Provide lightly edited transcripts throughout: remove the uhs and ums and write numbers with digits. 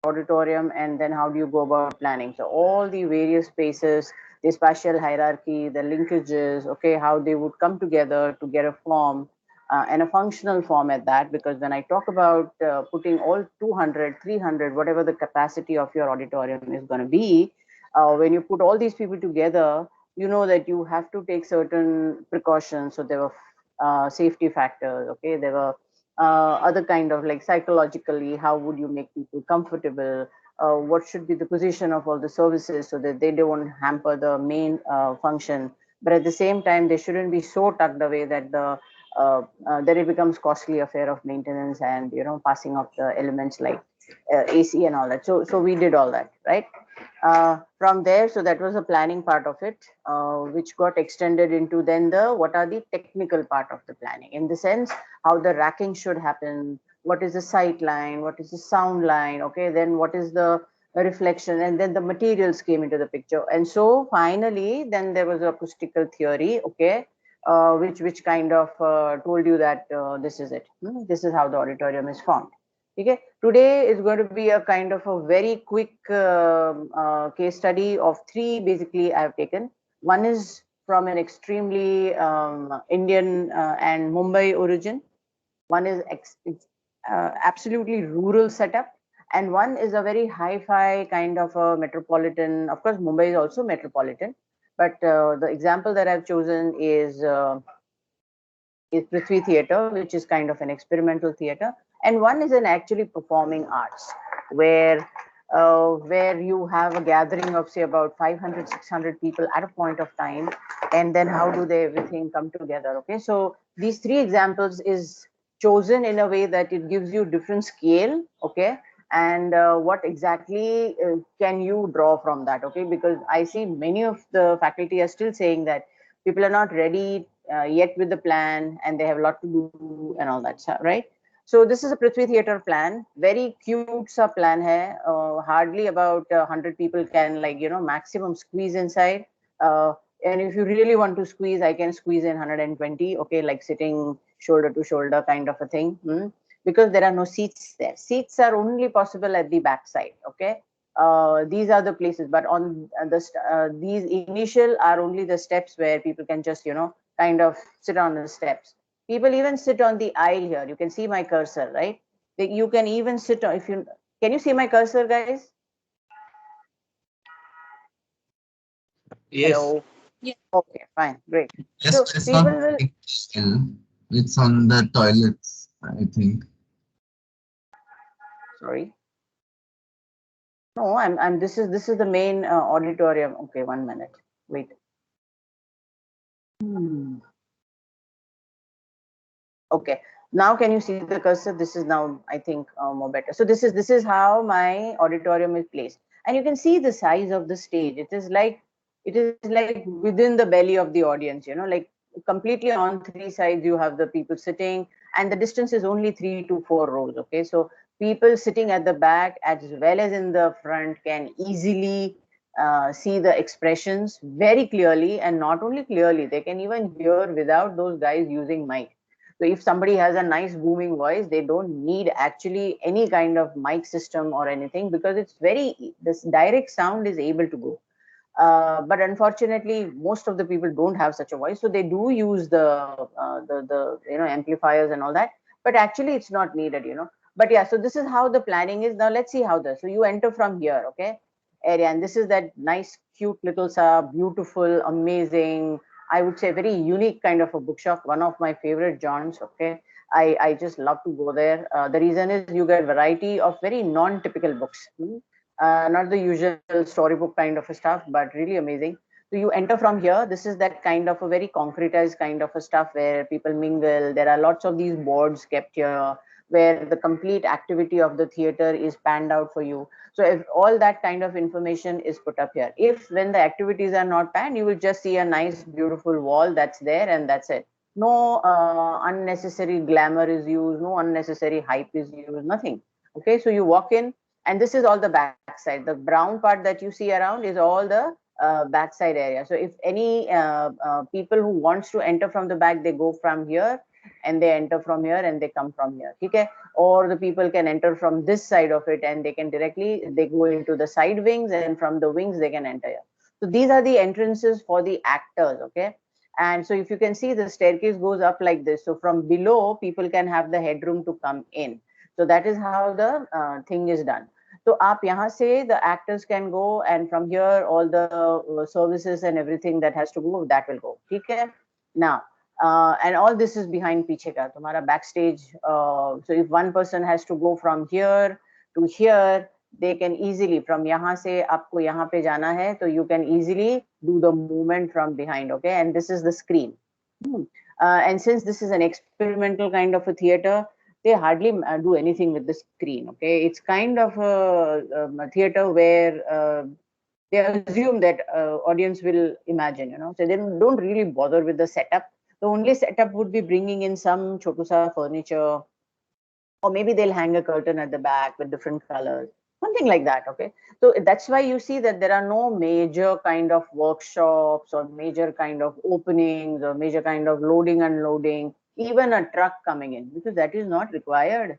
auditorium, and then how do you go about planning? So all the various spaces, the spatial hierarchy, the linkages, okay, how they would come together to get a form, and a functional form at that. Because when I talk about putting all 200, 300, whatever the capacity of your auditorium is going to be, when you put all these people together, you know that you have to take certain precautions. So there were safety factors, okay, there were other kind of, like, psychologically, how would you make people comfortable, what should be the position of all the services so that they don't hamper the main function, but at the same time they shouldn't be so tucked away that that it becomes costly affair of maintenance and, you know, passing of the elements like AC and all that. So we did all that, right? From there, so that was the planning part of it, which got extended into then the what are the technical part of the planning, in the sense how the racking should happen, what is the sight line, what is the sound line, okay, then what is the reflection, and then the materials came into the picture. And so finally then there was acoustical theory, okay, which kind of told you that this is it. This is how the auditorium is formed. Okay, today is going to be a kind of a very quick case study of three basically I have taken. One is from an extremely Indian and Mumbai origin. One is absolutely rural setup, and one is a very hi-fi kind of a metropolitan. Of course, Mumbai is also metropolitan, but the example that I've chosen is Prithvi Theatre, which is kind of an experimental theatre, and one is an actually performing arts, where you have a gathering of, say, about 500, 600 people at a point of time, and then how do they everything come together? Okay, so these three examples is chosen in a way that it gives you different scale, okay, and what exactly can you draw from that? Okay, because I see many of the faculty are still saying that people are not ready yet with the plan, and they have a lot to do and all that, right? So this is a Prithvi Theatre plan, very cute sa plan hai. Hardly about 100 people can, like, you know, maximum squeeze inside. Uh, and if you really want to squeeze, I can squeeze in 120, okay, like sitting shoulder to shoulder kind of a thing. Because there are no seats there. Seats are only possible at the back side, okay. These are the places, but on these initial are only the steps where people can just, you know, kind of sit on the steps. People even sit on the aisle here. You can see my cursor, right? You can even sit on, if you can, you see my cursor, guys? Yes. Hello. Okay, fine, great. Yes, So it's people not will, still. It's on the toilets, I think. sorry. No, I'm this is the main auditorium. Okay, 1 minute. Wait. Hmm. Okay, now can you see the cursor? This is now, I think, more better. So this is how my auditorium is placed, and you can see the size of the stage. It is like within the belly of the audience, you know, like completely on three sides you have the people sitting, and the distance is only 3 to 4 rows. Okay, so people sitting at the back as well as in the front can easily see the expressions very clearly, and not only clearly, they can even hear without those guys using mic. So if somebody has a nice booming voice, they don't need actually any kind of mic system or anything, because it's this direct sound is able to go. But unfortunately, most of the people don't have such a voice, so they do use the amplifiers and all that. But actually, it's not needed, you know. But yeah, so this is how the planning is. Now let's see how this. So you enter from here, okay, area, and this is that nice, cute little beautiful, amazing. I would say very unique kind of a bookshop. One of my favorite joints. Okay, I just love to go there. The reason is you get variety of very non-typical books. Not the usual storybook kind of a stuff, but really amazing. So you enter from here. This is that kind of a very concretized kind of a stuff where people mingle. There are lots of these boards kept here where the complete activity of the theater is panned out for you. So if all that kind of information is put up here, if when the activities are not panned, you will just see a nice, beautiful wall that's there, and that's it. No unnecessary glamour is used, no unnecessary hype is used, nothing. Okay, so you walk in, and this is all the backside. The brown part that you see around is all the backside area. So if any people who wants to enter from the back, they go from here, and they enter from here and they come from here. Okay, or the people can enter from this side of it and they can directly they go into the side wings, and from the wings they can enter here. So these are the entrances for the actors. Okay, and so if you can see, the staircase goes up like this. So from below, people can have the headroom to come in. So that is how the thing is done. So आप यहाँ से the actors can go, and from here all the services and everything that has to go, that will go. ठीक है? Now, and all this is behind पीछे का तुम्हारा backstage. So if one person has to go from here to here, they can easily, from यहाँ से आपको यहाँ पे जाना है, तो you can easily do the movement from behind. Okay, and this is the screen. And since this is an experimental kind of a theater, they hardly do anything with the screen. Okay, it's kind of a theater where they assume that audience will imagine, you know, so they don't really bother with the setup. The only setup would be bringing in some chotu sa furniture, or maybe they'll hang a curtain at the back with different colors, something like that. Okay, so that's why you see that there are no major kind of workshops or major kind of openings or major kind of loading unloading, even a truck coming in, because that is not required.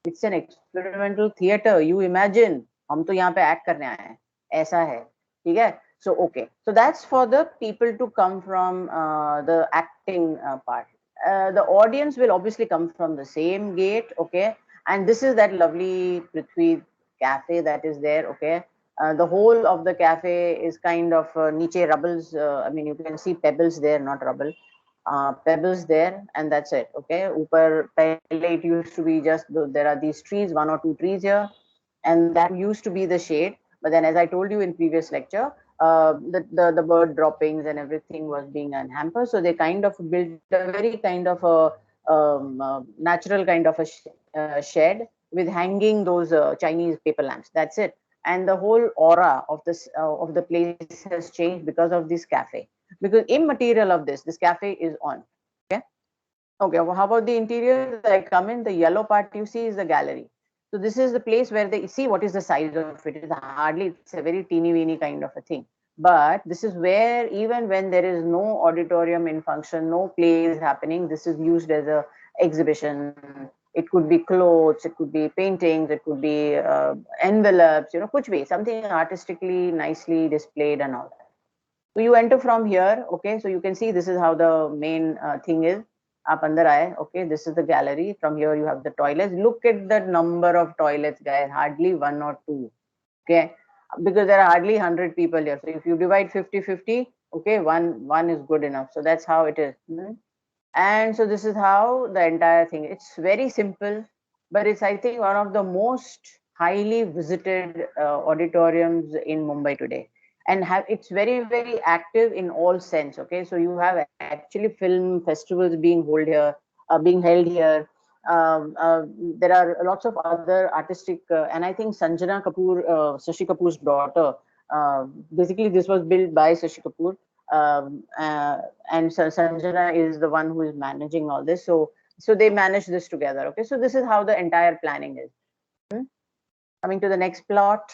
It's an experimental theater. You imagine, हम तो यहाँ पे act करने आए हैं, ऐसा है, ठीक है? So okay, so that's for the people to come from the acting part. The audience will obviously come from the same gate. Okay, and this is that lovely Prithvi cafe that is there. Okay, the whole of the cafe is kind of niche rubbles. I mean, you can see pebbles there, not rubble. Pebbles there, and that's it. Okay, upar pehle it used to be just there are these trees, one or two trees here, and that used to be the shade. But then, as I told you in previous lecture, the bird droppings and everything was being hampered, so they kind of built a very kind of a natural kind of a shed with hanging those Chinese paper lamps. That's it, and the whole aura of the place has changed because of this cafe. Because immaterial of this cafe is on. Okay. Okay. Well, how about the interior? I come in. The yellow part you see is the gallery. So this is the place where they see what is the size of it. It's hardly, it's a very teeny weeny kind of a thing. But this is where, even when there is no auditorium in function, no play is happening, this is used as a exhibition. It could be clothes, it could be paintings, it could be envelopes, you know, kuch bhi, something artistically nicely displayed and all that. So you enter from here. Okay, so you can see this is how the main thing is. Aap andar aaye. Okay, this is the gallery. From here you have the toilets. Look at the number of toilets, guys. Hardly one or two. Okay, because there are hardly 100 people here. So if you divide 50-50, okay, one is good enough. So that's how it is. And so this is how the entire thing. It's very simple, but it's, I think, one of the most highly visited auditoriums in Mumbai today. And it's very active in all sense. Okay, so you have actually film festivals being held here. There are lots of other artistic, and I think Sanjana Kapoor, Shashi Kapoor's daughter. Basically, this was built by Shashi Kapoor, and Sanjana is the one who is managing all this. So they manage this together. Okay, so this is how the entire planning is. Coming to the next plot.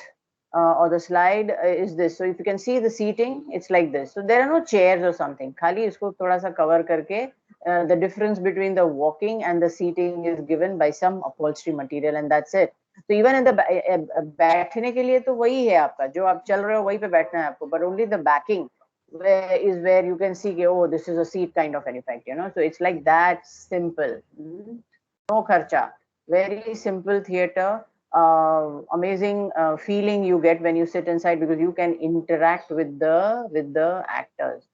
Or the slide is this. So if you can see the seating, it's like this. So there are no chairs or something. Khali isko thoda sa cover karke, the difference between the walking and the seating is given by some upholstery material, and that's it. So even in the बैठने के लिए तो वही है आपका, जो आप चल रहे हो वहीं पे बैठना है आपको, but only the backing is where you can see, oh, this is a seat kind of an effect, you know. So it's like that simple. No kharcha. Very simple theater. Amazing feeling you get when you sit inside, because you can interact with the actors.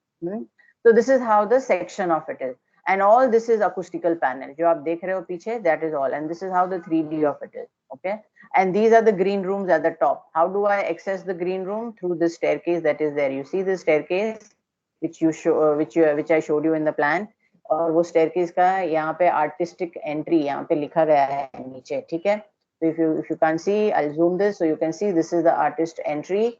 So this is how the section of it is, and all this is acoustical panel. जो आप देख रहे हो पीछे, that is all, and this is how the 3D of it is. Okay, and these are the green rooms at the top. How do I access the green room? Through the staircase that is there. You see the staircase which I showed you in the plan. और वो staircase का यहाँ पे artistic entry यहाँ पे लिखा गया है नीचे, ठीक है? So if you can't see, I'll zoom this so you can see this is the artist entry.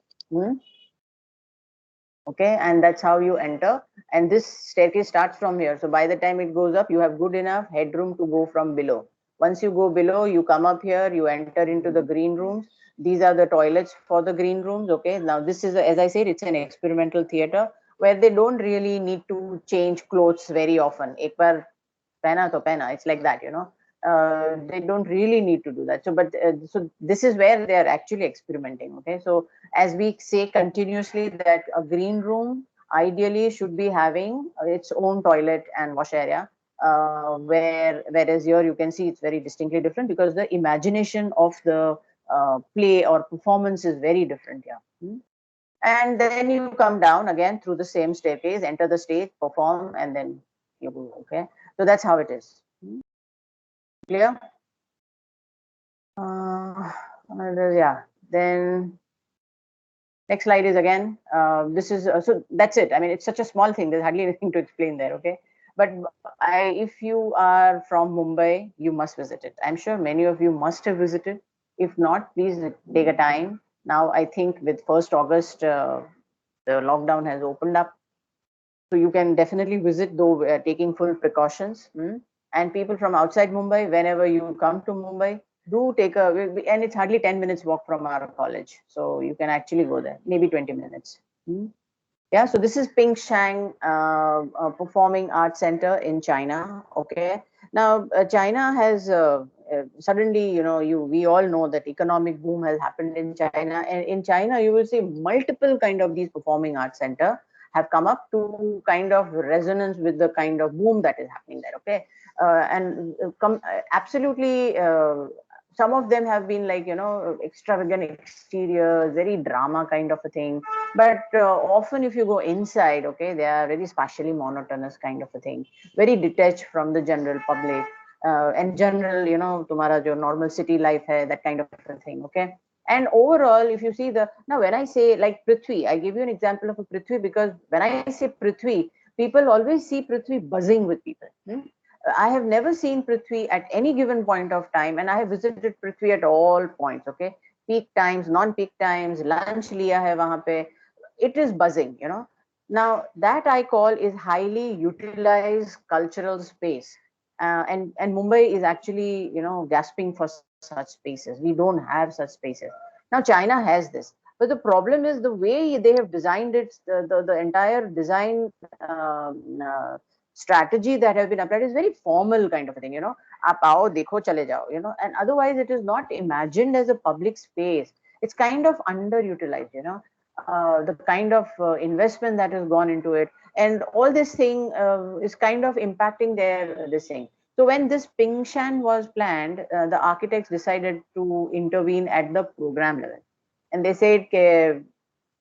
Okay, and that's how you enter. And this staircase starts from here. So by the time it goes up, you have good enough headroom to go from below. Once you go below, you come up here, you enter into the green rooms. These are the toilets for the green rooms. Okay, now this is, as I said, it's an experimental theater where they don't really need to change clothes very often. एक बार pehna to pehna. It's like that, you know. They don't really need to do that. So, but so this is where they are actually experimenting. Okay, so as we say continuously that a green room ideally should be having its own toilet and wash area, whereas here you can see it's very distinctly different because the imagination of the play or performance is very different here. And then you come down again through the same staircase, enter the stage, perform, and then you go. Okay, so that's how it is. Clear? Yeah. Then next slide is again. This is so that's it. I mean, it's such a small thing. There's hardly anything to explain there. Okay, but if you are from Mumbai, you must visit it. I'm sure many of you must have visited. If not, please take a time. Now, I think with 1st August, the lockdown has opened up. So you can definitely visit, though taking full precautions. And people from outside Mumbai, whenever you come to Mumbai, do take a, and it's hardly 10 minutes walk from our college. So you can actually go there, maybe 20 minutes. Yeah, so this is Pingshan Performing Arts Center in China. Okay, now China has suddenly, you know, we all know that economic boom has happened in China, and in China you will see multiple kind of these performing arts center have come up to kind of resonance with the kind of boom that is happening there. Okay, and absolutely. Some of them have been like, you know, extravagant exterior, very drama kind of a thing, but often if you go inside, okay, they are very spatially monotonous kind of a thing, very detached from the general public, and general, you know, tumhara jo normal city life hai, that kind of a thing. Okay, and overall if you see the, now when I say like Prithvi, I give you an example of a Prithvi because when I say Prithvi, people always see Prithvi buzzing with people. I have never seen Prithvi at any given point of time, and I have visited Prithvi at all points. Okay, peak times, non-peak times, lunch liya hai wahan pe. It is buzzing, you know. Now that I call is highly utilized cultural space, and Mumbai is actually, you know, gasping for such spaces. We don't have such spaces. Now China has this, but the problem is the way they have designed it. The entire design strategy that has been applied is very formal kind of a thing, you know. Aap aao, dekho, chale jao, you know, and otherwise it is not imagined as a public space. It's kind of underutilized, you know. The kind of investment that has gone into it, and all this thing is kind of impacting their this thing. So when this Pingshan was planned, the architects decided to intervene at the program level, and they said, okay,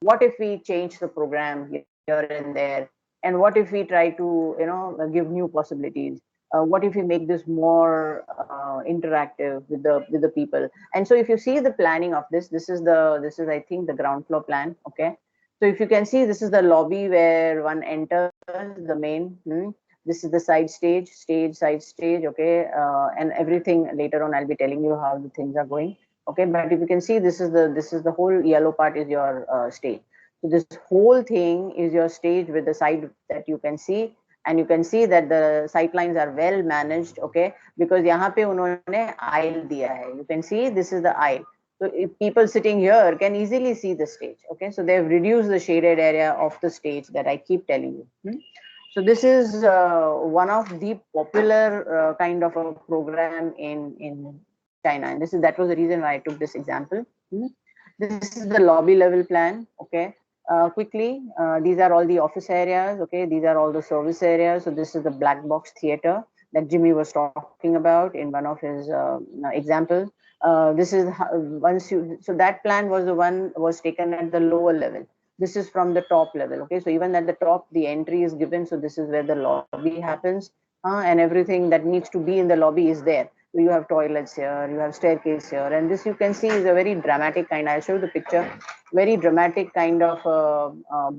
what if we change the program here and there, and what if we try to, you know, give new possibilities, what if we make this more interactive with the people. And so if you see the planning of this is I think the ground floor plan. Okay, so if you can see, this is the lobby where one enters the main. This is the side stage, side stage. Okay, and everything later on I'll be telling you how the things are going. Okay, but if you can see, this is the whole yellow part is your stage. So this whole thing is your stage with the side that you can see, and you can see that the sight lines are well managed. Okay, because यहाँ पे उन्होंने aisle दिया है. You can see this is the aisle. So if people sitting here can easily see the stage. Okay, so they've reduced the shaded area of the stage that I keep telling you. So this is one of the popular kind of a program in China, and that was the reason why I took this example. This is the lobby level plan. Okay, quickly, these are all the office areas. Okay, these are all the service areas. So this is the black box theater that Jimmy was talking about in one of his examples. This is so that plan was the one was taken at the lower level. This is from the top level. Okay, so even at the top, the entry is given. So this is where the lobby happens, and everything that needs to be in the lobby is there. So you have toilets here, you have staircase here, and this you can see is a very dramatic kind. I'll show you the picture. Very dramatic kind of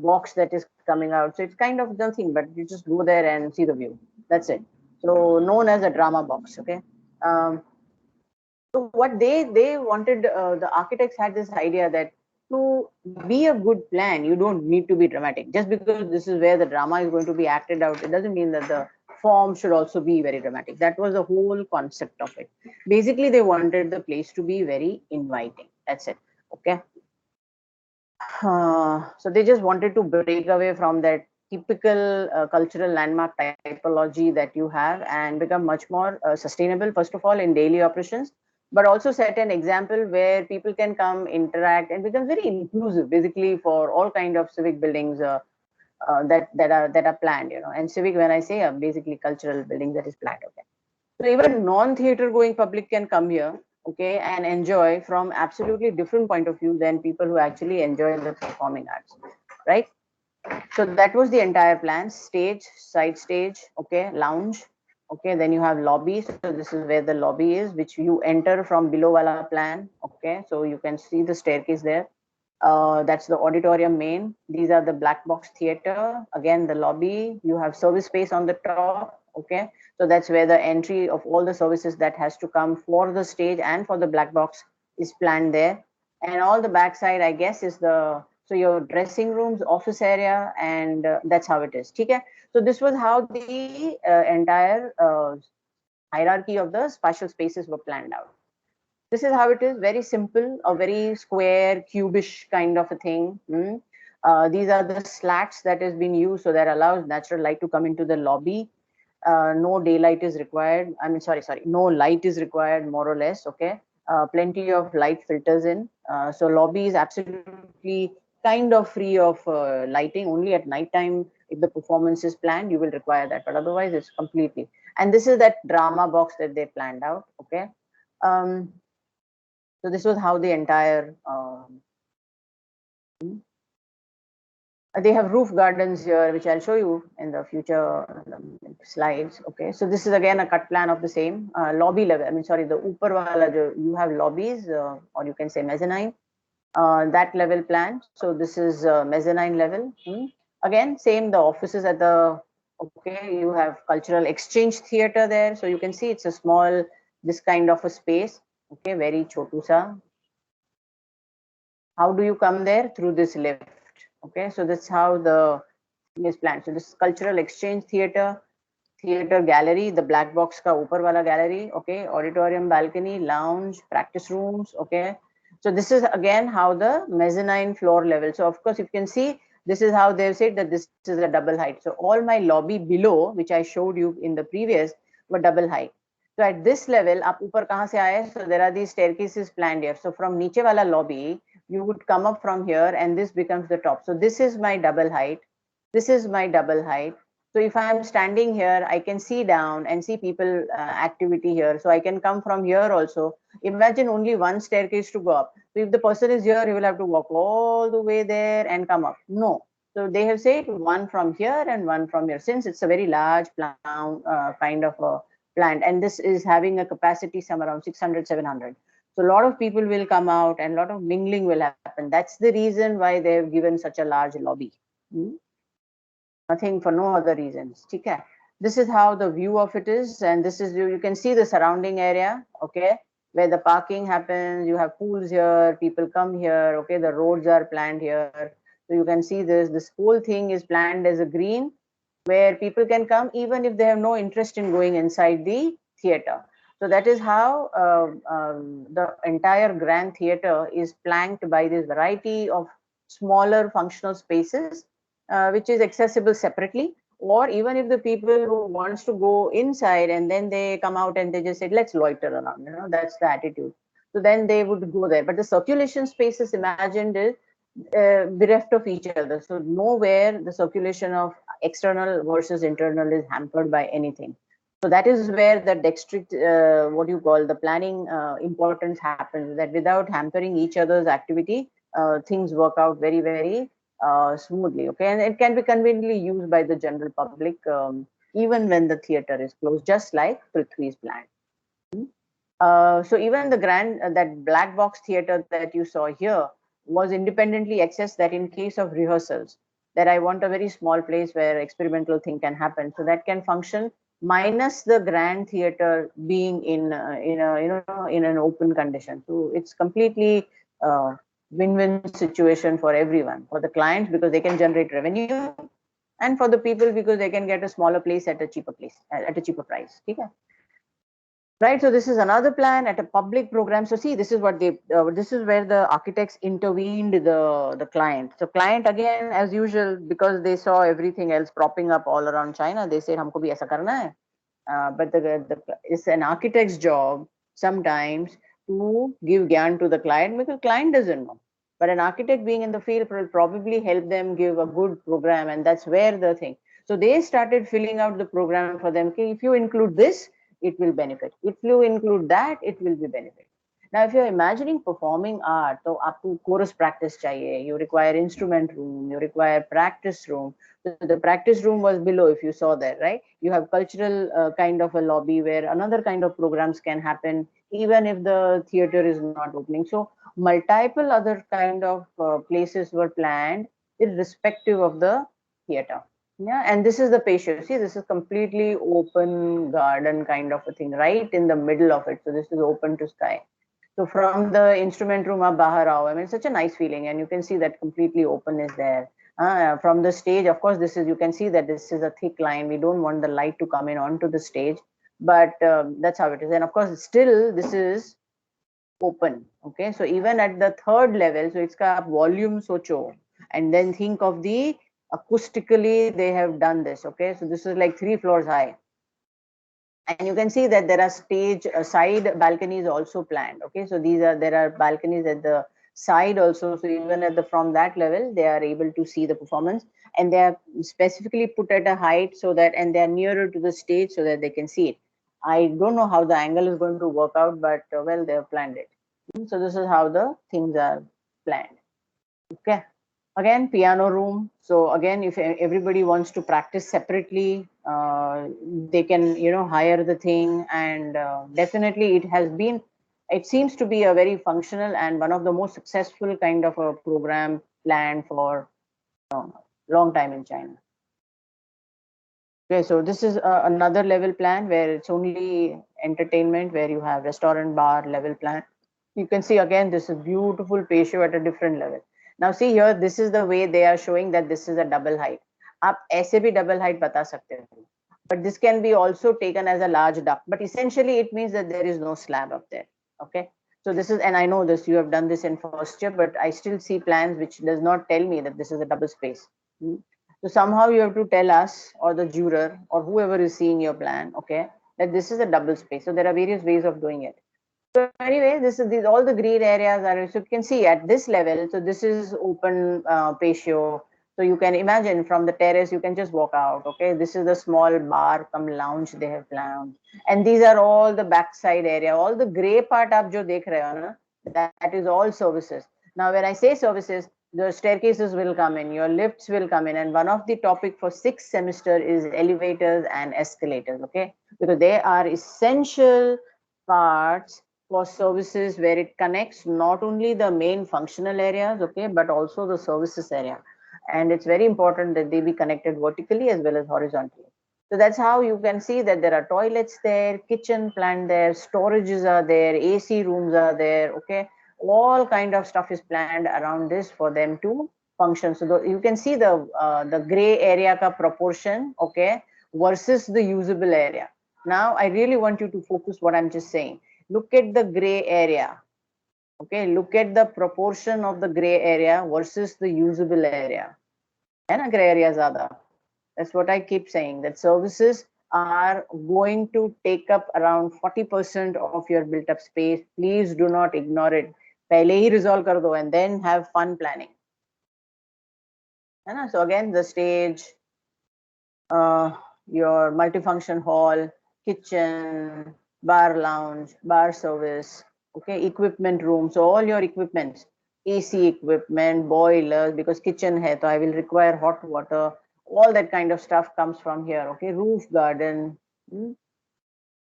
box that is coming out. So it's kind of nothing, but you just go there and see the view. That's it. So known as a drama box. Okay. So what they wanted, the architects had this idea that to be a good plan, you don't need to be dramatic. Just because this is where the drama is going to be acted out, it doesn't mean that the form should also be very dramatic. That was the whole concept of it. Basically, they wanted the place to be very inviting. That's it. Okay. So they just wanted to break away from that typical cultural landmark typology that you have and become much more sustainable, first of all, in daily operations, but also set an example where people can come, interact, and become very inclusive, basically, for all kind of civic buildings that are planned, And civic, when I say, basically cultural buildings that is planned. Okay. So even non-theater going public can come here, okay, and enjoy from absolutely different point of view than people who actually enjoy the performing arts, right? So that was the entire plan: stage, side stage, okay, lounge, okay. Then you have lobby. So this is where the lobby is, which you enter from below wala plan, okay. So you can see the staircase there. That's the auditorium main. These are the black box theater. Again, the lobby. You have service space on the top, okay. So that's where the entry of all the services that has to come for the stage and for the black box is planned there. And all the backside, I guess, is the so your dressing rooms, office area, and that's how it is. Okay. So this was how the entire hierarchy of the spatial spaces were planned out. This is how it is, very simple, a very square, cubish kind of a thing. These are the slats that has been used, so that allows natural light to come into the lobby. No daylight is required. I mean, sorry, no light is required, more or less, okay. Plenty of light filters in. So lobby is absolutely kind of free of lighting. Only at night time, if the performance is planned, you will require that, but otherwise it's completely. And this is that drama box that they planned out, okay. So this was how the entire they have roof gardens here, which I'll show you in the future slides. Okay, so this is again a cut plan of the same lobby level. I mean, sorry, the upper wala, you have lobbies, or you can say mezzanine, that level plan. So this is mezzanine level. Again, same, the offices at the, okay, you have cultural exchange theater there. So you can see it's a small, this kind of a space. Okay, very chotu sa. How do you come there? Through this lift. Okay, so that's how the thing is planned. So this cultural exchange theater, theater gallery, the black box ka upar wala gallery, okay, auditorium, balcony, lounge, practice rooms, okay. So this is again how the mezzanine floor level. So of course you can see this is how they've said that this is a double height. So all my lobby below, which I showed you in the previous, were double height. So at this level, up upar kahan se aaye? So there are these staircases planned here. So from niche wala lobby, you would come up from here and this becomes the top. So this is my double height. This is my double height. So if I am standing here, I can see down and see people activity here. So I can come from here also. Imagine only one staircase to go up. So if the person is here, he will have to walk all the way there and come up. No. So they have said one from here and one from here. Since it's a very large kind of a plant, and this is having a capacity somewhere around 600, 700. So a lot of people will come out and a lot of mingling will happen. That's the reason why they've given such a large lobby. Nothing, for no other reasons. Okay. This is how the view of it is, and this is, you can see the surrounding area, okay, where the parking happens. You have pools here, people come here, okay, the roads are planned here. So you can see this whole thing is planned as a green where people can come even if they have no interest in going inside the theater. So that is how the entire grand theater is flanked by this variety of smaller functional spaces, which is accessible separately. Or even if the people who wants to go inside and then they come out and they just say, let's loiter around, that's the attitude. So then they would go there. But the circulation space is imagined is bereft of each other. So nowhere the circulation of external versus internal is hampered by anything. So that is where the district, what you call the planning importance happens, that without hampering each other's activity, things work out very, very smoothly. Okay, and it can be conveniently used by the general public even when the theater is closed, just like Prithvi's plan. So even the grand, that black box theater that you saw here was independently accessed, that in case of rehearsals, that I want a very small place where experimental thing can happen. So that can function minus the grand theater being in in an open condition. So it's completely win-win situation for everyone, for the clients because they can generate revenue, and for the people because they can get a smaller place at a cheaper price. Okay. Right, so this is another plan at a public program. So see, this is what they, this is where the architects intervened the client. So client again, as usual, because they saw everything else propping up all around China, they said, "हमको भी ऐसा करना है." But it's an architect's job sometimes to give gyan to the client because client doesn't know. But an architect being in the field will probably help them give a good program, and that's where the thing. So they started filling out the program for them. Okay, if you include this, it will benefit. If you include that, it will be benefit. Now, if you're imagining performing art, so आपको chorus practice चाहिए, you require instrument room, you require practice room. So the practice room was below, if you saw that, right? You have cultural kind of a lobby where another kind of programs can happen, even if the theater is not opening. So multiple other kind of places were planned irrespective of the theater. Yeah, and this is the patio. See, this is completely open garden kind of a thing, right in the middle of it. So this is open to sky. So from the instrument room up bahar aao, I mean, it's such a nice feeling, and you can see that completely open is there. From the stage, of course, this is, you can see that this is a thick line. We don't want the light to come in onto the stage, but that's how it is. And of course, still this is open. Okay, so even at the third level, so it's got volume socho, and then think of the acoustically they have done this. Okay, so this is like 3 floors high, and you can see that there are stage side balconies also planned. Okay, so these are, there are balconies at the side also, so even at the, from that level they are able to see the performance, and they are specifically put at a height so that, and they are nearer to the stage so that they can see it. I don't know how the angle is going to work out, but well, they have planned it. So this is how the things are planned. Okay, again piano room. So again, if everybody wants to practice separately, they can, you know, hire the thing, and definitely it has been, it seems to be a very functional and one of the most successful kind of a program planned for a long time in China. Okay, so this is another level plan where it's only entertainment, where you have restaurant bar level plan. You can see again, this is beautiful patio at a different level. Now see here, this is the way they are showing that this is a double height. आप ऐसे भी double height बता सकते हो, but this can be also taken as a large duct. But essentially, it means that there is no slab up there. Okay, so this is, and I know this, you have done this in first year, but I still see plans which does not tell me that this is a double space. So somehow you have to tell us or the juror or whoever is seeing your plan, okay, that this is a double space. So there are various ways of doing it. So anyway, this is, these all the green areas are, so you can see at this level. So this is open patio. So you can imagine from the terrace, you can just walk out. Okay, this is the small bar come lounge they have planned, and these are all the backside area. All the gray part आप जो देख रहे हो ना, that is all services. Now, when I say services, the staircases will come in, your lifts will come in, and one of the topic for sixth semester is elevators and escalators. Okay, because they are essential parts for services where it connects not only the main functional areas, okay, but also the services area. And it's very important that they be connected vertically as well as horizontally. So that's how you can see that there are toilets there, kitchen planned there, storages are there, AC rooms are there, okay. All kind of stuff is planned around this for them to function. So you can see the gray area ka proportion, okay, versus the usable area. Now I really want you to focus what I'm just saying. Look at the gray area. Okay, look at the proportion of the gray area versus the usable area. And gray area zyada. That's what I keep saying, that services are going to take up around 40% of your built up space. Please do not ignore it. पहले ही resolve कर दो and then have fun planning. So again, the stage, your multifunction hall, kitchen, bar lounge, bar service, okay, equipment room. So all your equipments, AC equipment, boilers, because kitchen hai, so I will require hot water. All that kind of stuff comes from here. Okay, roof garden.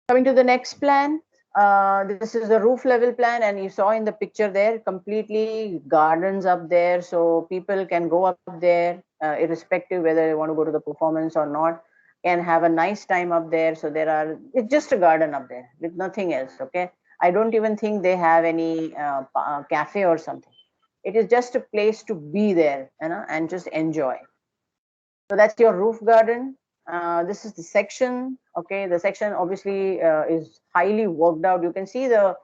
Coming to the next plan, this is the roof level plan, and you saw in the picture there, completely gardens up there, so people can go up there, irrespective whether they want to go to the performance or not, can have a nice time up there. So there are, it's just a garden up there with nothing else. Okay, I don't even think they have any cafe or something. It is just a place to be there, and just enjoy. So that's your roof garden. This is the section. Okay, the section obviously is highly worked out. You can see the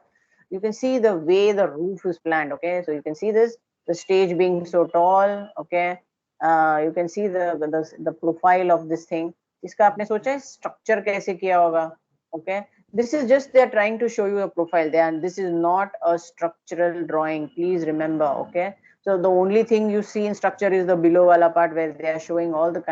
way the roof is planned. Okay, so you can see this, the stage being so tall. Okay, you can see the profile of this thing. इसका आपने सोचा है structure कैसे किया होगा? Okay, this is just they're trying to show you a profile there, and this is not a structural drawing. Please remember. Okay, so the only thing you see in structure is the below wala part where they are showing all the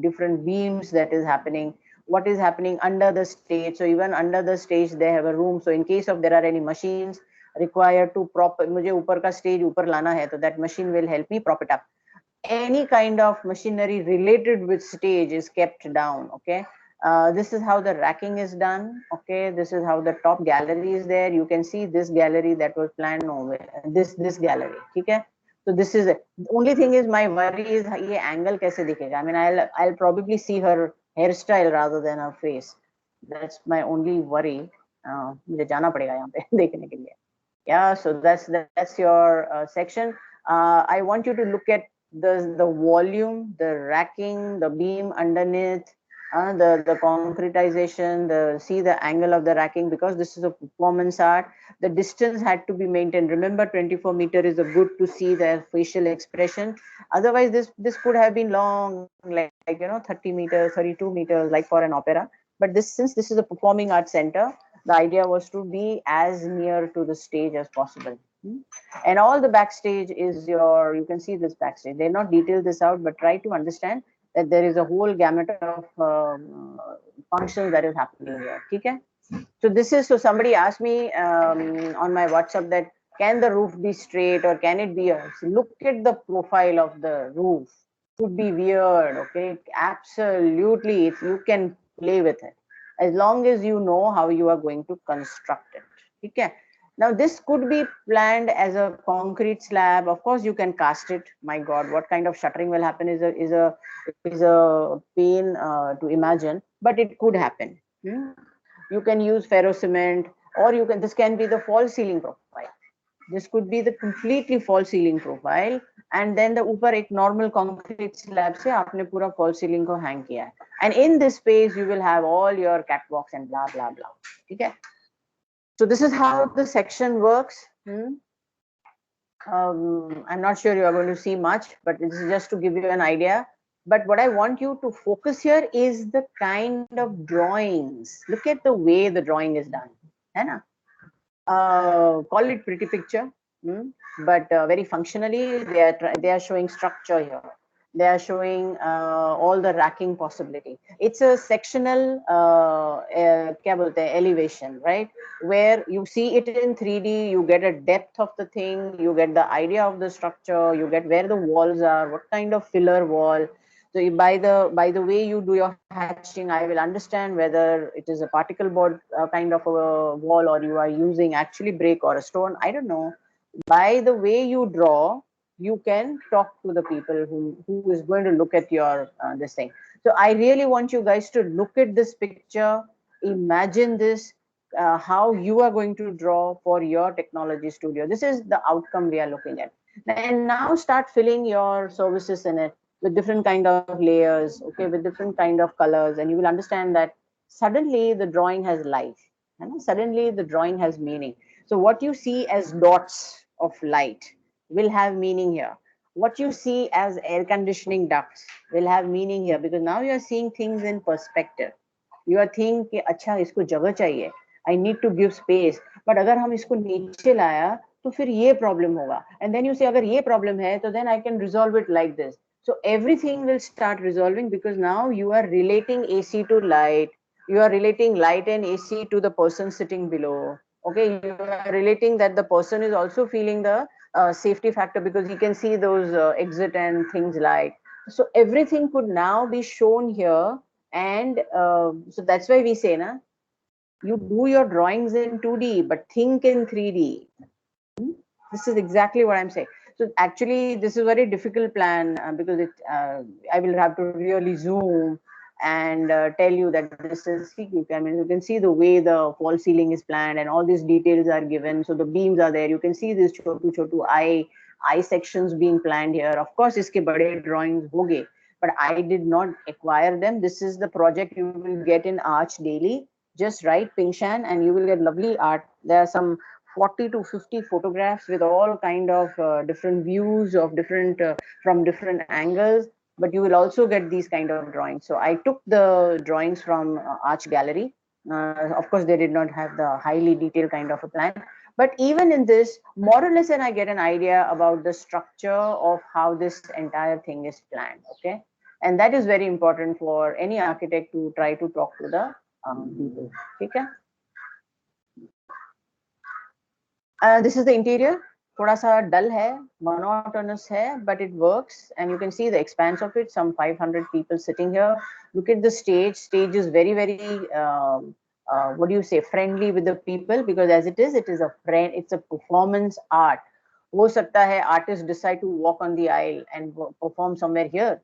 different beams that is happening, what is happening under the stage. So even under the stage they have a room. So in case of there are any machines required to prop, मुझे ऊपर का stage ऊपर लाना है, so that machine will help me prop it up. Any kind of machinery related with stage is kept down. Okay, this is how the racking is done. Okay, this is how the top gallery is there. You can see this gallery that was planned over this gallery. Okay, so this is it. The only thing is my worry is ये angle कैसे दिखेगा. I mean, I'll probably see her hairstyle rather than her face. That's my only worry. मुझे जाना पड़ेगा यहाँ पे देखने के लिए. Yeah, so that's your section. I want you to look at the volume, the racking, the beam underneath, the concretization, see the angle of the racking, because this is a performance art. The distance had to be maintained. Remember, 24 meter is a good to see the facial expression. Otherwise, this could have been long, like 30 meters, 32 meters, like for an opera. But since this is a performing arts center, the idea was to be as near to the stage as possible. And all the backstage is you can see this backstage. They're not detailed this out, but try to understand that there is a whole gamut of functions that is happening here. Okay? So somebody asked me on my WhatsApp that can the roof be straight or can it be look at the profile of the roof. It could be weird. Okay, absolutely, you can play with it as long as you know how you are going to construct it. Okay. Now this could be planned as a concrete slab. Of course, you can cast it. My God, what kind of shuttering will happen is a pain to imagine, but it could happen. You can use ferro cement, or this can be the false ceiling profile. This could be the completely false ceiling profile, and then the ऊपर एक normal concrete slab से आपने पूरा false ceiling को hang किया है. And in this space you will have all your catwalks and blah blah blah. Okay. So this is how the section works. I'm not sure you are going to see much, but this is just to give you an idea. But what I want you to focus here is the kind of drawings. Look at the way the drawing is done. है ना? Call it pretty picture, but very functionally they are showing structure here. They are showing all the racking possibility. It's a sectional elevation, right? Where you see it in 3D, you get a depth of the thing, you get the idea of the structure, you get where the walls are, what kind of filler wall. So by the way you do your hatching, I will understand whether it is a particle board kind of a wall, or you are using actually brick or a stone. I don't know. By the way you draw, you can talk to the people who is going to look at your this thing. So I really want you guys to look at this picture, imagine this, how you are going to draw for your technology studio. This is the outcome we are looking at. And now start filling your services in it with different kind of layers, okay, with different kind of colors, and you will understand that suddenly the drawing has life, and suddenly the drawing has meaning. So what you see as dots of light will have meaning here. What you see as air conditioning ducts will have meaning here, because now you are seeing things in perspective. You are thinking, अच्छा इसको जगह चाहिए, I need to give space, but अगर हम इसको नीचे लाया तो फिर ये problem होगा, and then you say अगर ये problem है तो then I can resolve it like this. So everything will start resolving, because now you are relating AC to light, you are relating light and AC to the person sitting below. Okay, you are relating that the person is also feeling the safety factor, because he can see those exit and things like. So everything could now be shown here, and so that's why we say, na, you do your drawings in 2D, but think in 3D. This is exactly what I'm saying. So actually, this is a very difficult plan because I will have to really zoom and tell you that this is, I mean, you can see the way the false ceiling is planned and all these details are given. So the beams are there. You can see this chotu eye sections being planned here. Of course, iske bade drawings hoge. but I did not acquire them. This is the project you will get in Arch Daily. Just write Pingshan and you will get lovely art. There are some 40 to 50 photographs with all kind of different views of different from different angles, but you will also get these kind of drawings. So I took the drawings from Arch Gallery. Of course, they did not have the highly detailed kind of a plan, but even in this, more or less, and I get an idea about the structure of how this entire thing is planned. Okay, and that is very important for any architect to try to talk to the people. Okay. This is the interior. थोड़ा सा dull है, monotonous है, but it works, and you can see the expanse of it. Some 500 people sitting here. Look at the stage. Stage is very, very what do you say? Friendly with the people, because as it is a friend. It's a performance art. हो सकता है artists decide to walk on the aisle and perform somewhere here,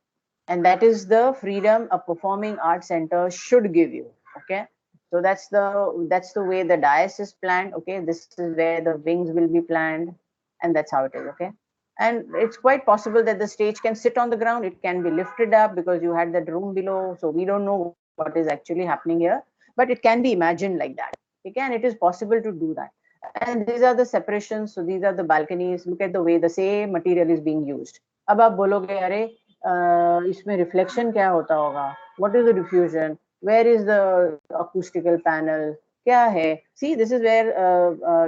and that is the freedom a performing art center should give you. Okay. So that's the way the dais is planned. Okay, this is where the wings will be planned, and that's how it is. Okay, and it's quite possible that the stage can sit on the ground. It can be lifted up because you had that room below. So we don't know what is actually happening here, but it can be imagined like that. Okay, and it is possible to do that. And these are the separations. So these are the balconies. Look at the way the same material is being used. अब आप बोलोगे अरे इसमें reflection क्या होता होगा? What is the diffusion? Where is the acoustical panel? Kya hai? See, this is where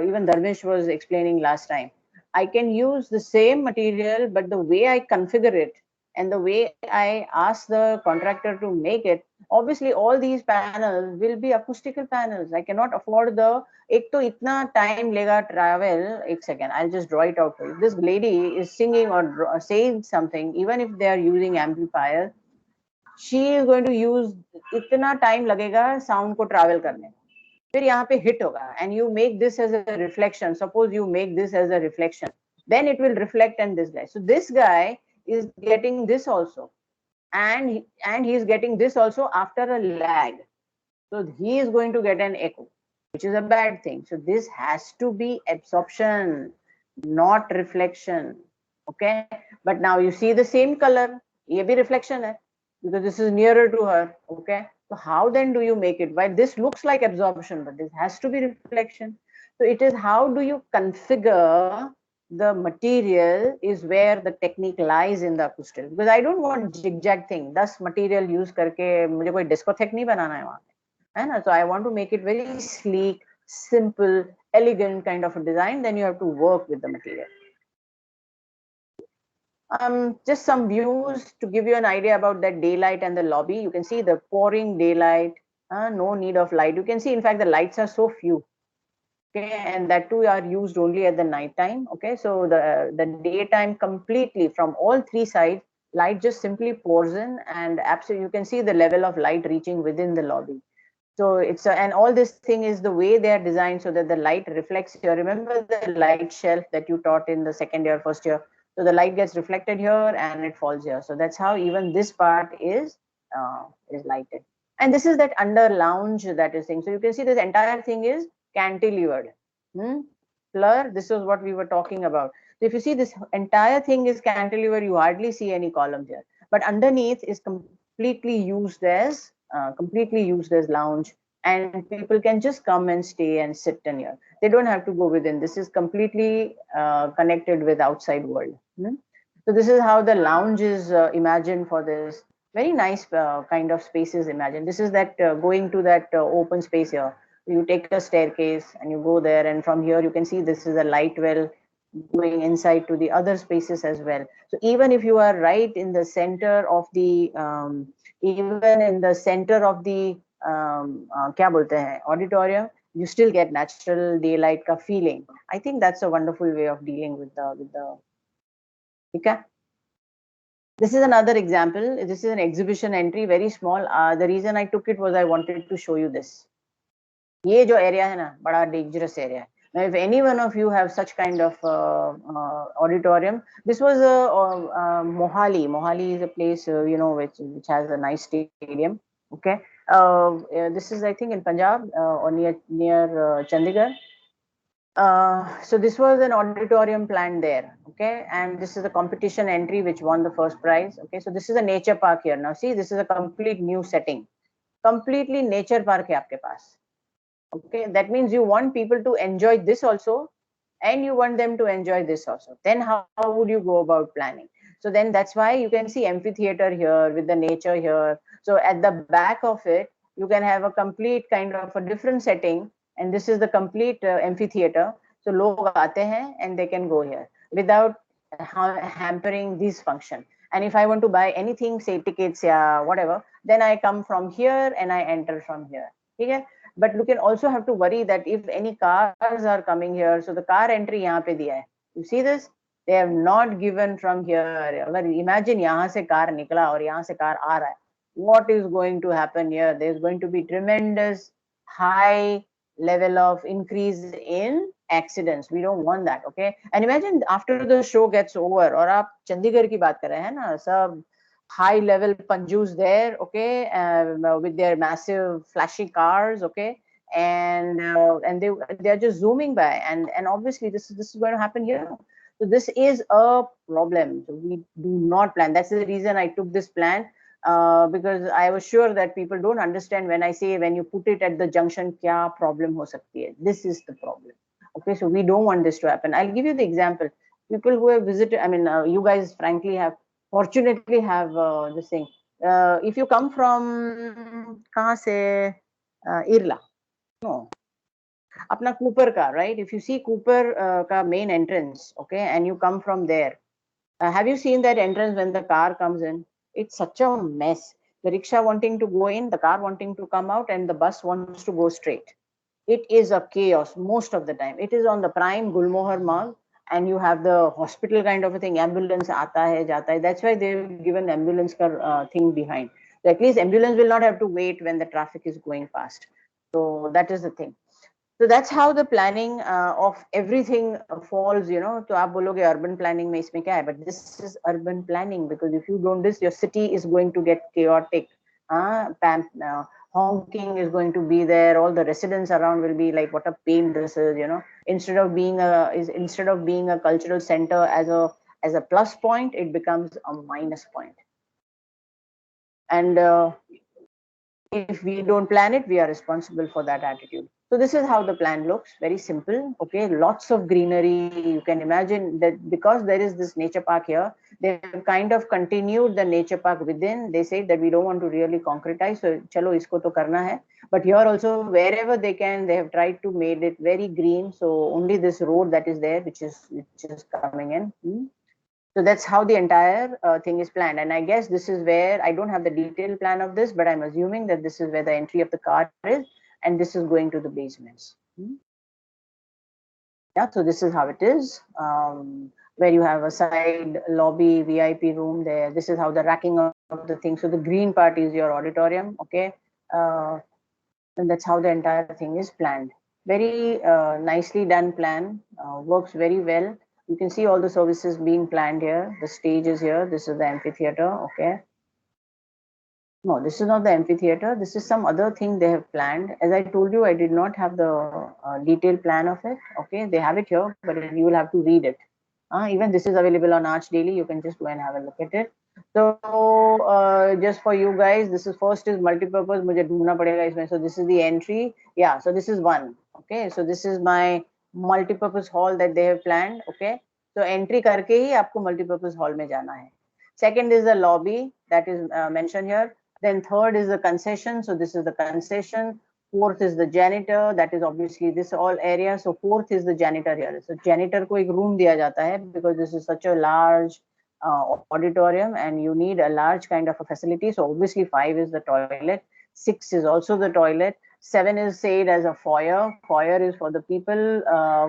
even Dharmesh was explaining last time. I can use the same material, but the way I configure it and the way I ask the contractor to make it, obviously all these panels will be acoustical panels. I cannot afford the एक तो इतना time लेगा travel. एक second, I'll just draw it out for you. This lady is singing or saying something, even if they are using amplifier, she is going to use इतना time लगेगा sound को travel करने, फिर यहाँ पे hit होगा, and you make this as a reflection. Suppose you make this as a reflection, then it will reflect in this guy. So this guy is getting this also, and he is getting this also after a lag. So he is going to get an echo, which is a bad thing. So this has to be absorption, not reflection. Okay, but now you see the same color, ये भी reflection है, because this is nearer to her. Okay, so how then do you make it? While this looks like absorption, but this has to be reflection. So it is how do you configure the material is where the technique lies in the acoustic. Because I don't want zigzag thing. 10 material use करके मुझे कोई discotheque नहीं बनाना है वहाँ पे, है ना? So I want to make it very sleek, simple, elegant kind of a design. Then you have to work with the material. Just some views to give you an idea about that daylight and the lobby. You can see the pouring daylight, no need of light. You can see, in fact, the lights are so few. Okay, and that too are used only at the night time. Okay, so the daytime completely from all three sides, light just simply pours in, and absolutely you can see the level of light reaching within the lobby. So it's and all this thing is the way they are designed so that the light reflects here. Remember the light shelf that you taught in the second year, first year. So the light gets reflected here and it falls here. So that's how even this part is lighted. And this is that under lounge that is thing. So you can see this entire thing is cantilevered. Fleur, this is what we were talking about. So if you see this entire thing is cantilever, you hardly see any columns here. But underneath is completely used as lounge, and people can just come and stay and sit in here. They don't have to go within. This is completely connected with outside world. So this is how the lounge is imagined for this. Very nice kind of spaces imagined. This is that going to that open space here. You take a staircase and you go there, and from here you can see this is a light well going inside to the other spaces as well. So even if you are right in the center of the क्या बोलते हैं auditorium, you still get natural daylight का feeling. I think that's a wonderful way of dealing with the okay. This is another example. This is an exhibition entry, very small. The reason I took it was I wanted to show you this. ये जो area है ना, बड़ा dangerous area. Now, if any one of you have such kind of auditorium, this was Mohali. Mohali is a place which has a nice stadium. Okay, this is I think in Punjab or near Chandigarh. So this was an auditorium planned there. okay, and this is a competition entry which won the first prize. Okay, so this is a nature park here. Now see, this is a complete new setting, completely nature park hai aapke paas. Okay, that means you want people to enjoy this also, and you want them to enjoy this also. Then how would you go about planning? So then that's why you can see amphitheater here with the nature here. So at the back of it, you can have a complete kind of a different setting, and this is the complete amphitheater. So log aate hain and they can go here without hampering this function. And if I want to buy anything, say tickets, yeah, whatever, then I come from here and I enter from here. Okay? But you can also have to worry that if any cars are coming here, so the car entry यहाँ पे दिया है. You see this? They have not given from here. अगर imagine यहाँ से car निकला और यहाँ से car आ रहा है. What is going to happen here? There is going to be tremendous high level of increase in accidents. We don't want that. Okay. And imagine after the show gets over, और आप चंडीगढ़ की बात कर रहे हैं ना, सब high level panjus there, okay, with their massive flashy cars, okay, and they are just zooming by, and obviously this is going to happen here. So this is a problem. So we do not plan. That's the reason I took this plan, because I was sure that people don't understand when I say when you put it at the junction, kya problem ho sakti hai. This is the problem. Okay, so we don't want this to happen. I'll give you the example. People who have visited, I mean, you guys frankly have fortunately have this thing. If you come from kahan se, Irla, no, apna Cooper ka, right? If you see Cooper ka main entrance, okay, and you come from there, have you seen that entrance when the car comes in? It's such a mess. The rickshaw wanting to go in, the car wanting to come out, and the bus wants to go straight. It is a chaos most of the time. It is on the prime Gulmohar Marg, and you have the hospital kind of a thing. Ambulance aata hai, jata hai. That's why they've given ambulance thing behind. So at least ambulance will not have to wait when the traffic is going past. So that is the thing. So that's how the planning of everything falls, you know. So आप बोलोगे urban planning में इसमें क्या है? But this is urban planning, because if you don't this, your city is going to get chaotic. Honking is going to be there. All the residents around will be like, what a pain this is, you know. Instead of being a cultural center as a plus point, it becomes a minus point. And if we don't plan it, we are responsible for that attitude. So this is how the plan looks, very simple. Okay, lots of greenery. You can imagine that because there is this nature park here, they've kind of continued the nature park within. They say that we don't want to really concretize, so chalo isko to karna hai. But here also, wherever they can, they have tried to make it very green. So only this road that is there, which is coming in. So that's how the entire thing is planned. And I guess this is where, I don't have the detailed plan of this, but I'm assuming that this is where the entry of the car is, and this is going to the basements. Yeah, so this is how it is, where you have a side lobby, VIP room there. This is how the racking of the thing. So the green part is your auditorium, okay? And that's how the entire thing is planned. Very nicely done plan, works very well. You can see all the services being planned here. The stage is here. This is the amphitheater. Okay. No, this is not the amphitheater. This is some other thing they have planned. As I told you, I did not have the detailed plan of it. Okay. They have it here, but you will have to read it. Even this is available on Arch Daily. You can just go and have a look at it. So just for you guys, this is first is multi-purpose. मुझे ढूंढना पड़ेगा इसमें. So this is the entry. Yeah. So this is one. Okay. So this is my multi-purpose hall that they have planned. Okay. So entry करके ही आपको multi-purpose hall में जाना है. Second is the lobby that is mentioned here. Then third is the concession. So this is the concession. Fourth is the janitor. That is obviously this all area. So fourth is the janitor here. So janitor को एक room दिया जाता है because this is such a large auditorium and you need a large kind of a facility. So obviously 5 is the toilet. 6 is also the toilet. 7 is said as a foyer. Foyer is for the people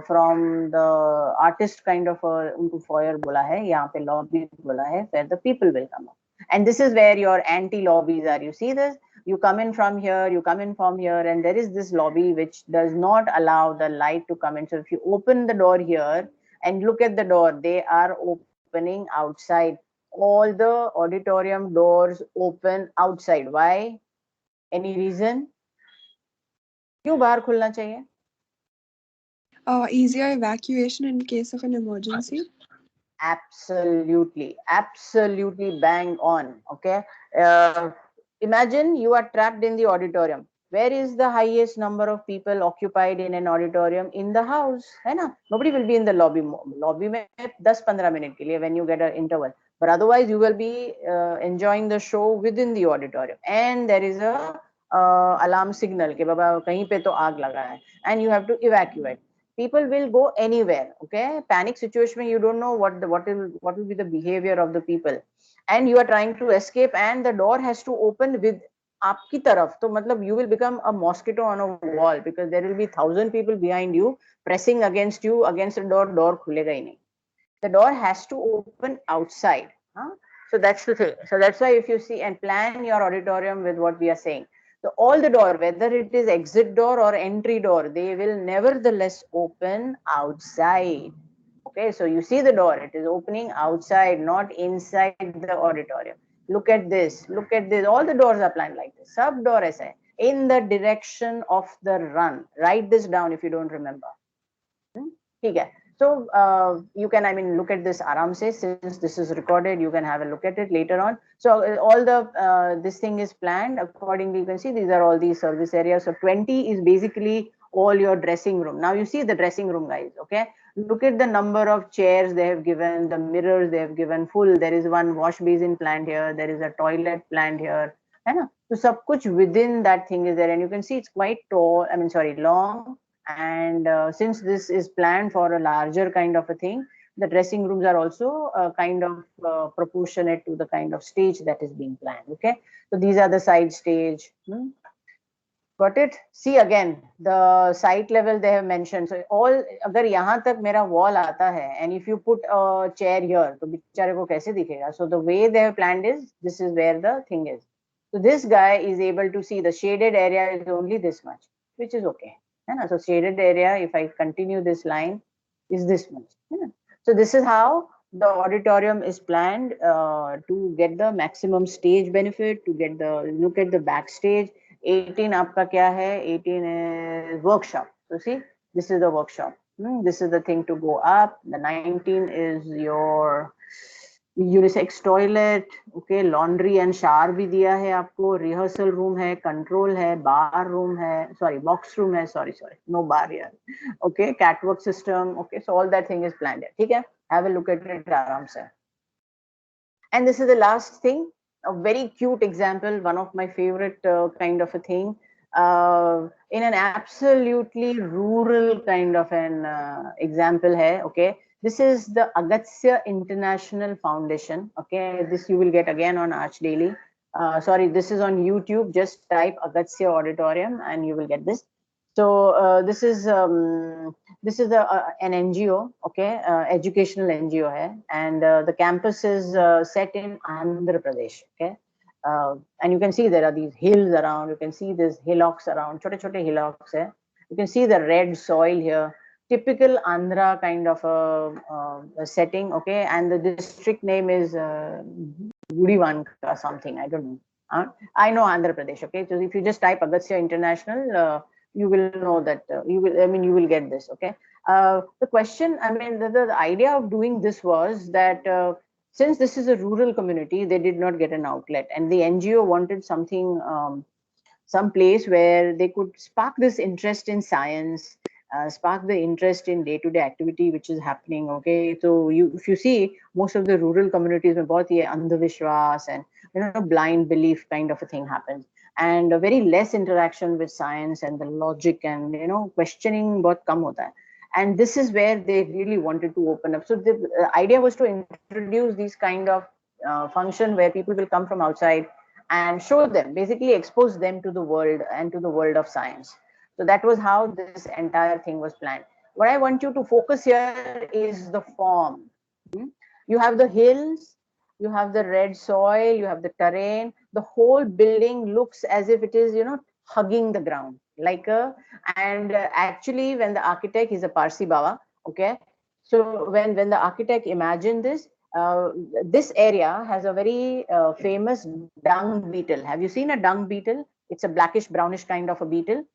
from the artist kind of उनको foyer बोला है. यहाँ पे lobby बोला है where the people will come up. And this is where your anti-lobbies are. You see this? You come in from here, you come in from here, and there is this lobby which does not allow the light to come in. So if you open the door here and look at the door, they are opening outside. All the auditorium doors open outside. Why? Any reason? क्यों बाहर खुलना चाहिए? Easier evacuation in case of an emergency. Absolutely, absolutely bang on. Okay. Uh, Imagine you are trapped in the auditorium. Where is the highest number of people occupied in an auditorium? In the house, है ना? Nobody will be in the lobby. Lobby में 10-15 minute के लिए when you get an interval. But otherwise, you will be enjoying the show within the auditorium. And there is a alarm signal कि बाबा कहीं पे तो आग लगा है. And you have to evacuate. People will go anywhere. Okay, panic situation, you don't know what will be the behavior of the people, and you are trying to escape, and the door has to open with आपकी तरफ. तो मतलब you will become a mosquito on a wall, because there will be 1,000 people behind you pressing against you against the door. Door खुलेगा ही नहीं. The door has to open outside. Huh? So that's the thing. So that's why if you see and plan your auditorium with what we are saying, so all the door, whether it is exit door or entry door, they will nevertheless open outside. Okay, so you see the door, it is opening outside, not inside the auditorium. Look at this, look at this. All the doors are planned like this. Sub door aisa hai, in the direction of the run. Write this down if you don't remember. ठीक है. So you can, I mean, look at this aram se, since this is recorded, you can have a look at it later on. So all the this thing is planned accordingly. You can see these are all these service areas. So 20 is basically all your dressing room. Now you see the dressing room, guys. Okay, look at the number of chairs they have given, the mirrors they have given full. There is one wash basin planned here, there is a toilet planned here, है ना? So सब कुछ within that thing is there, and you can see it's quite tall, I mean, sorry, long. And since this is planned for a larger kind of a thing, the dressing rooms are also kind of proportionate to the kind of stage that is being planned. Okay, so these are the side stage. Got it? See again the site level they have mentioned. So all, अगर यहाँ तक मेरा wall आता है, and if you put a chair here, तो बेचारे को कैसे दिखेगा? So the way they have planned is, this is where the thing is. So this guy is able to see the shaded area is only this much, which is okay. So shaded area, if I continue this line, is this much. So this is how the auditorium is planned to get the maximum stage benefit, to get the look at the backstage. 18 आपका क्या है? 18 is workshop. So see, this is the workshop. This is the thing to go up. The 19 is your unisex toilet. Okay, laundry and shower भी दिया है आपको, rehearsal room है, control है, bar room है, सॉरी बॉक्स रूम है, sorry no bar यार. Okay, catwalk system. Okay, so all that thing is planned है. ठीक है, have a look at it आराम से. And this is the last thing, a very cute example, one of my favorite kind of a thing, in an absolutely rural kind of an example hai. Okay, this is the Agastya International Foundation. Okay, this you will get again on Arch Daily. Sorry, this is on YouTube. Just type Agastya Auditorium and you will get this. So this is an NGO. Okay, educational NGO hai, and the campus is set in Andhra Pradesh. Okay, and you can see there are these hills around. You can see these hillocks around, chote hillocks hai. You can see the red soil here, typical Andhra kind of a setting. Okay, and the district name is Gudivanka something, I don't know. I know Andhra Pradesh. Okay, so if you just type Agastya International, you will know that you will get this. Okay, the question, I mean, the idea of doing this was that since this is a rural community, they did not get an outlet, and the NGO wanted something, some place where they could spark this interest in science, spark the interest in day-to-day activity which is happening. Okay, so if you see most of the rural communities में बहुत ये अंधविश्वास and blind belief kind of a thing happens, and a very less interaction with science and the logic, and questioning बहुत कम होता है. And this is where they really wanted to open up. So the idea was to introduce these kind of function where people will come from outside and show them, basically expose them to the world and to the world of science. So that was how this entire thing was planned. What I want you to focus here is the form. You have the hills, you have the red soil, you have the terrain. The whole building looks as if it is, hugging the ground. And actually, when the architect is a Parsi Baba, okay, so when the architect imagined this, this area has a very famous dung beetle. Have you seen a dung beetle? It's a blackish brownish kind of a beetle.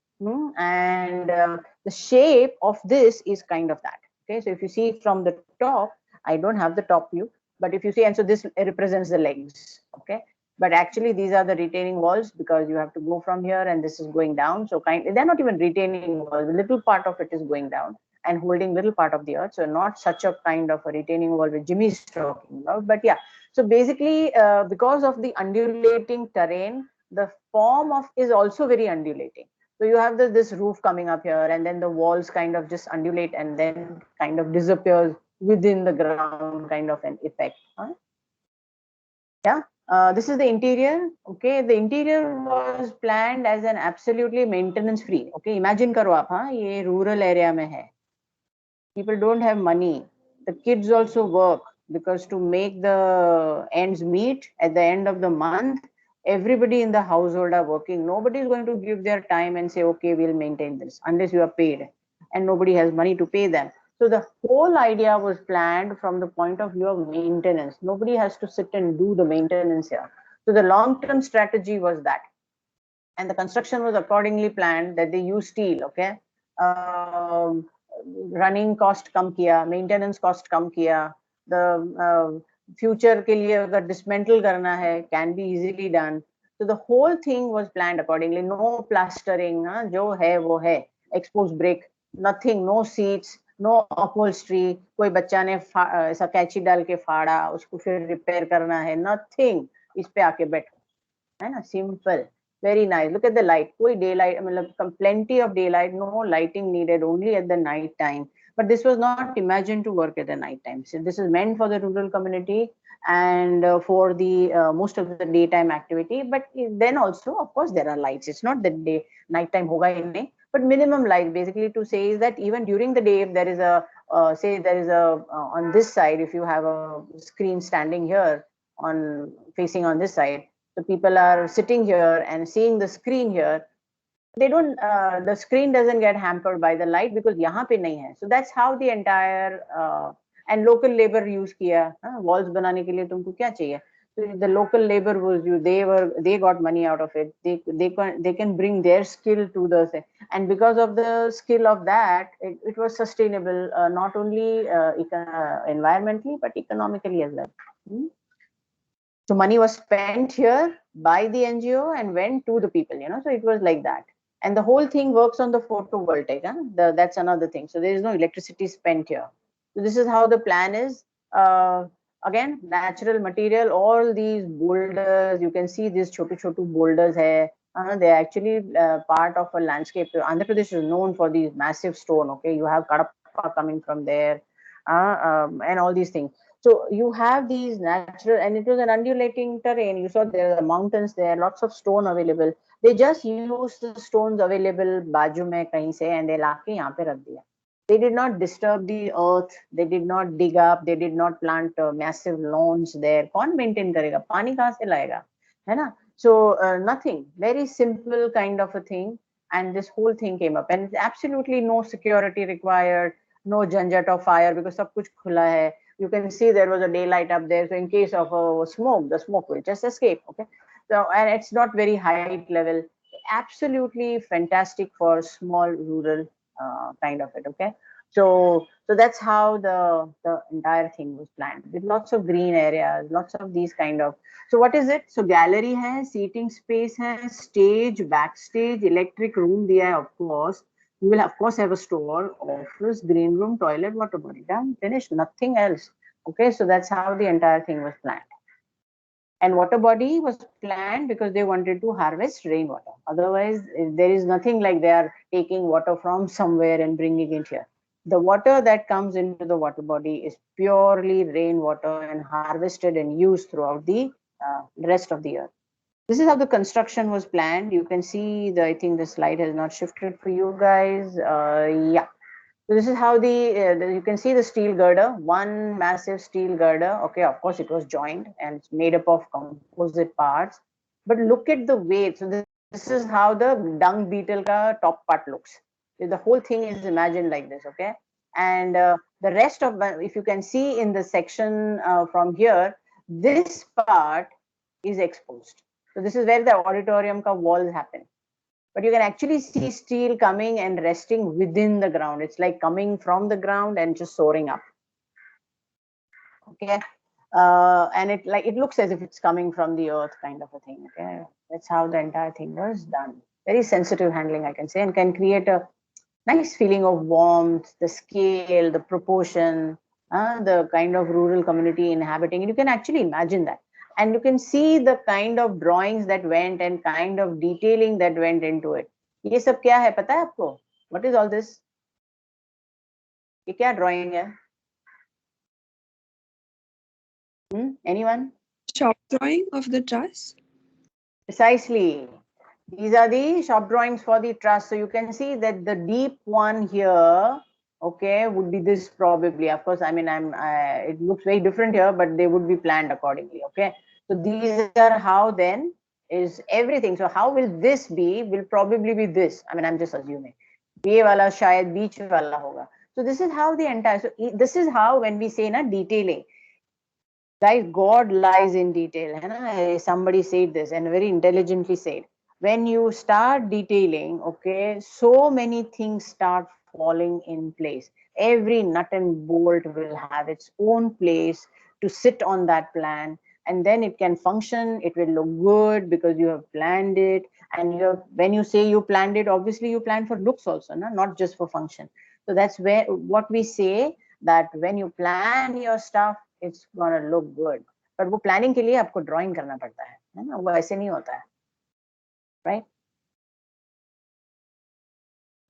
And the shape of this is kind of that. Okay, so if you see from the top, I don't have the top view, but if you see, and so this represents the legs, okay? But actually these are the retaining walls, because you have to go from here and this is going down. So they're not even retaining walls, a little part of it is going down and holding little part of the earth. So not such a kind of a retaining wall which Jimmy is talking about, but yeah. So basically, because of the undulating terrain, the form of is also very undulating. So you have this roof coming up here, and then the walls kind of just undulate and then kind of disappears within the ground, kind of an effect. Huh? Yeah. This is the interior. Okay, the interior was planned as an absolutely maintenance free. Okay, imagine karo aap, हाँ ये rural area में है. People don't have money. The kids also work, because to make the ends meet at the end of the month, everybody in the household are working. Nobody is going to give their time and say, okay, we'll maintain this, unless you are paid, and nobody has money to pay them. So the whole idea was planned from the point of view of maintenance. Nobody has to sit and do the maintenance here. So the long-term strategy was that. And the construction was accordingly planned, that they use steel, okay? Running cost kam kiya, maintenance cost kam kiya, the future ke liye agar dismantle karna hai, can be easily done. So the whole thing was planned accordingly. No plastering, jo hai wo hai. Exposed brick, nothing, no seats, no upholstery. कोई बच्चा ने ऐसा कैची डाल के फाड़ा, उसको फिर repair करना है, nothing. इस पे आके बैठो, है ना? Simple. Very nice. Look at the light. Koi daylight, plenty of daylight, no lighting needed, only at the night time. But this was not imagined to work at the night time. So this is meant for the rural community and for the most of the daytime activity. But then also, of course, there are lights. It's not that nighttime hoga hi nahi, but minimum light. Basically, to say is that even during the day, if there is a say there is a on this side, if you have a screen standing here on facing on this side, the people are sitting here and seeing the screen here, they don't the screen doesn't get hampered by the light, because yahan pe nahi hai. So that's how the entire and local labor use kiya. Walls banane ke liye tumko kya chahiye? So the local labor was used. They got money out of it. They can bring their skill to the, and because of the skill of that, it was sustainable, not only environmentally but economically as well. So money was spent here by the NGO and went to the people, so it was like that. And the whole thing works on the photovoltaic. That's another thing. So there is no electricity spent here. So this is how the plan is. Again, natural material, all these boulders, you can see these chotu boulders here. They're actually part of a landscape. Andhra Pradesh is known for these massive stone. Okay, you have Kadapa coming from there, and all these things. So you have these natural, and it was an undulating terrain. You saw there are mountains there, lots of stone available. They just used the stones available बाजू में कहीं से, and they लाके यहाँ पे रख दिया. They did not disturb the earth. They did not dig up. They did not plant massive lawns there. कौन maintain करेगा? पानी कहाँ से लाएगा? है ना? So nothing. Very simple kind of a thing. And this whole thing came up, and absolutely no security required, no janjat of fire, because सब कुछ खुला है. You can see there was a daylight up there. So in case of a smoke, the smoke will just escape. Okay. So, and it's not very height level. Absolutely fantastic for small rural kind of it. Okay. So that's how the entire thing was planned, with lots of green areas, lots of these kind of. So what is it? So gallery hai, seating space hai, stage, backstage, electric room diya hai, of course. You will of course have a store, office, green room, toilet, water body. Done, finished, nothing else. Okay, so that's how the entire thing was planned. And water body was planned because they wanted to harvest rainwater. Otherwise, there is nothing like they are taking water from somewhere and bringing it here. The water that comes into the water body is purely rainwater and harvested and used throughout the rest of the year. This is how the construction was planned. You can see I think the slide has not shifted for you guys. Yeah. So this is how you can see the steel girder, one massive steel girder. Okay, of course it was joined and it's made up of composite parts. But look at the weight. So this is how the dung beetle ka top part looks. The whole thing is imagined like this, okay? And the rest of, if you can see in the section from here, this part is exposed. So this is where the auditorium ka walls happen. But you can actually see steel coming and resting within the ground. It's like coming from the ground and just soaring up. Okay, and it looks as if it's coming from the earth, kind of a thing. Okay, that's how the entire thing was done. Very sensitive handling, I can say, and can create a nice feeling of warmth, the scale, the proportion, the kind of rural community inhabiting it. You can actually imagine that. And you can see the kind of drawings that went and kind of detailing that went into it. ये सब क्या है पता है आपको? What is all this? ये क्या drawing है? Anyone? Shop drawing of the truss? Precisely. These are the shop drawings for the truss. So you can see that the deep one here, okay, would be this probably. Of course, I mean, it looks very different here, but they would be planned accordingly. Okay. So these are how then is everything. So how will this be? Will probably be this. I mean, I'm just assuming. ये वाला शायद बीच वाला होगा. So this is how the entire. So this is how when we say na detailing. Guys, God lies in detail. Hai na? Somebody said this and very intelligently said. When you start detailing, okay, so many things start falling in place. Every nut and bolt will have its own place to sit on that plan, and then it can function. It will look good because you have planned it. And when you say you planned it, obviously you plan for looks also, not just for function. So that's where what we say, that when you plan your stuff, it's gonna look good. But वो planning के लिए आपको drawing करना पड़ता है ना? वो ऐसे नहीं होता है, right?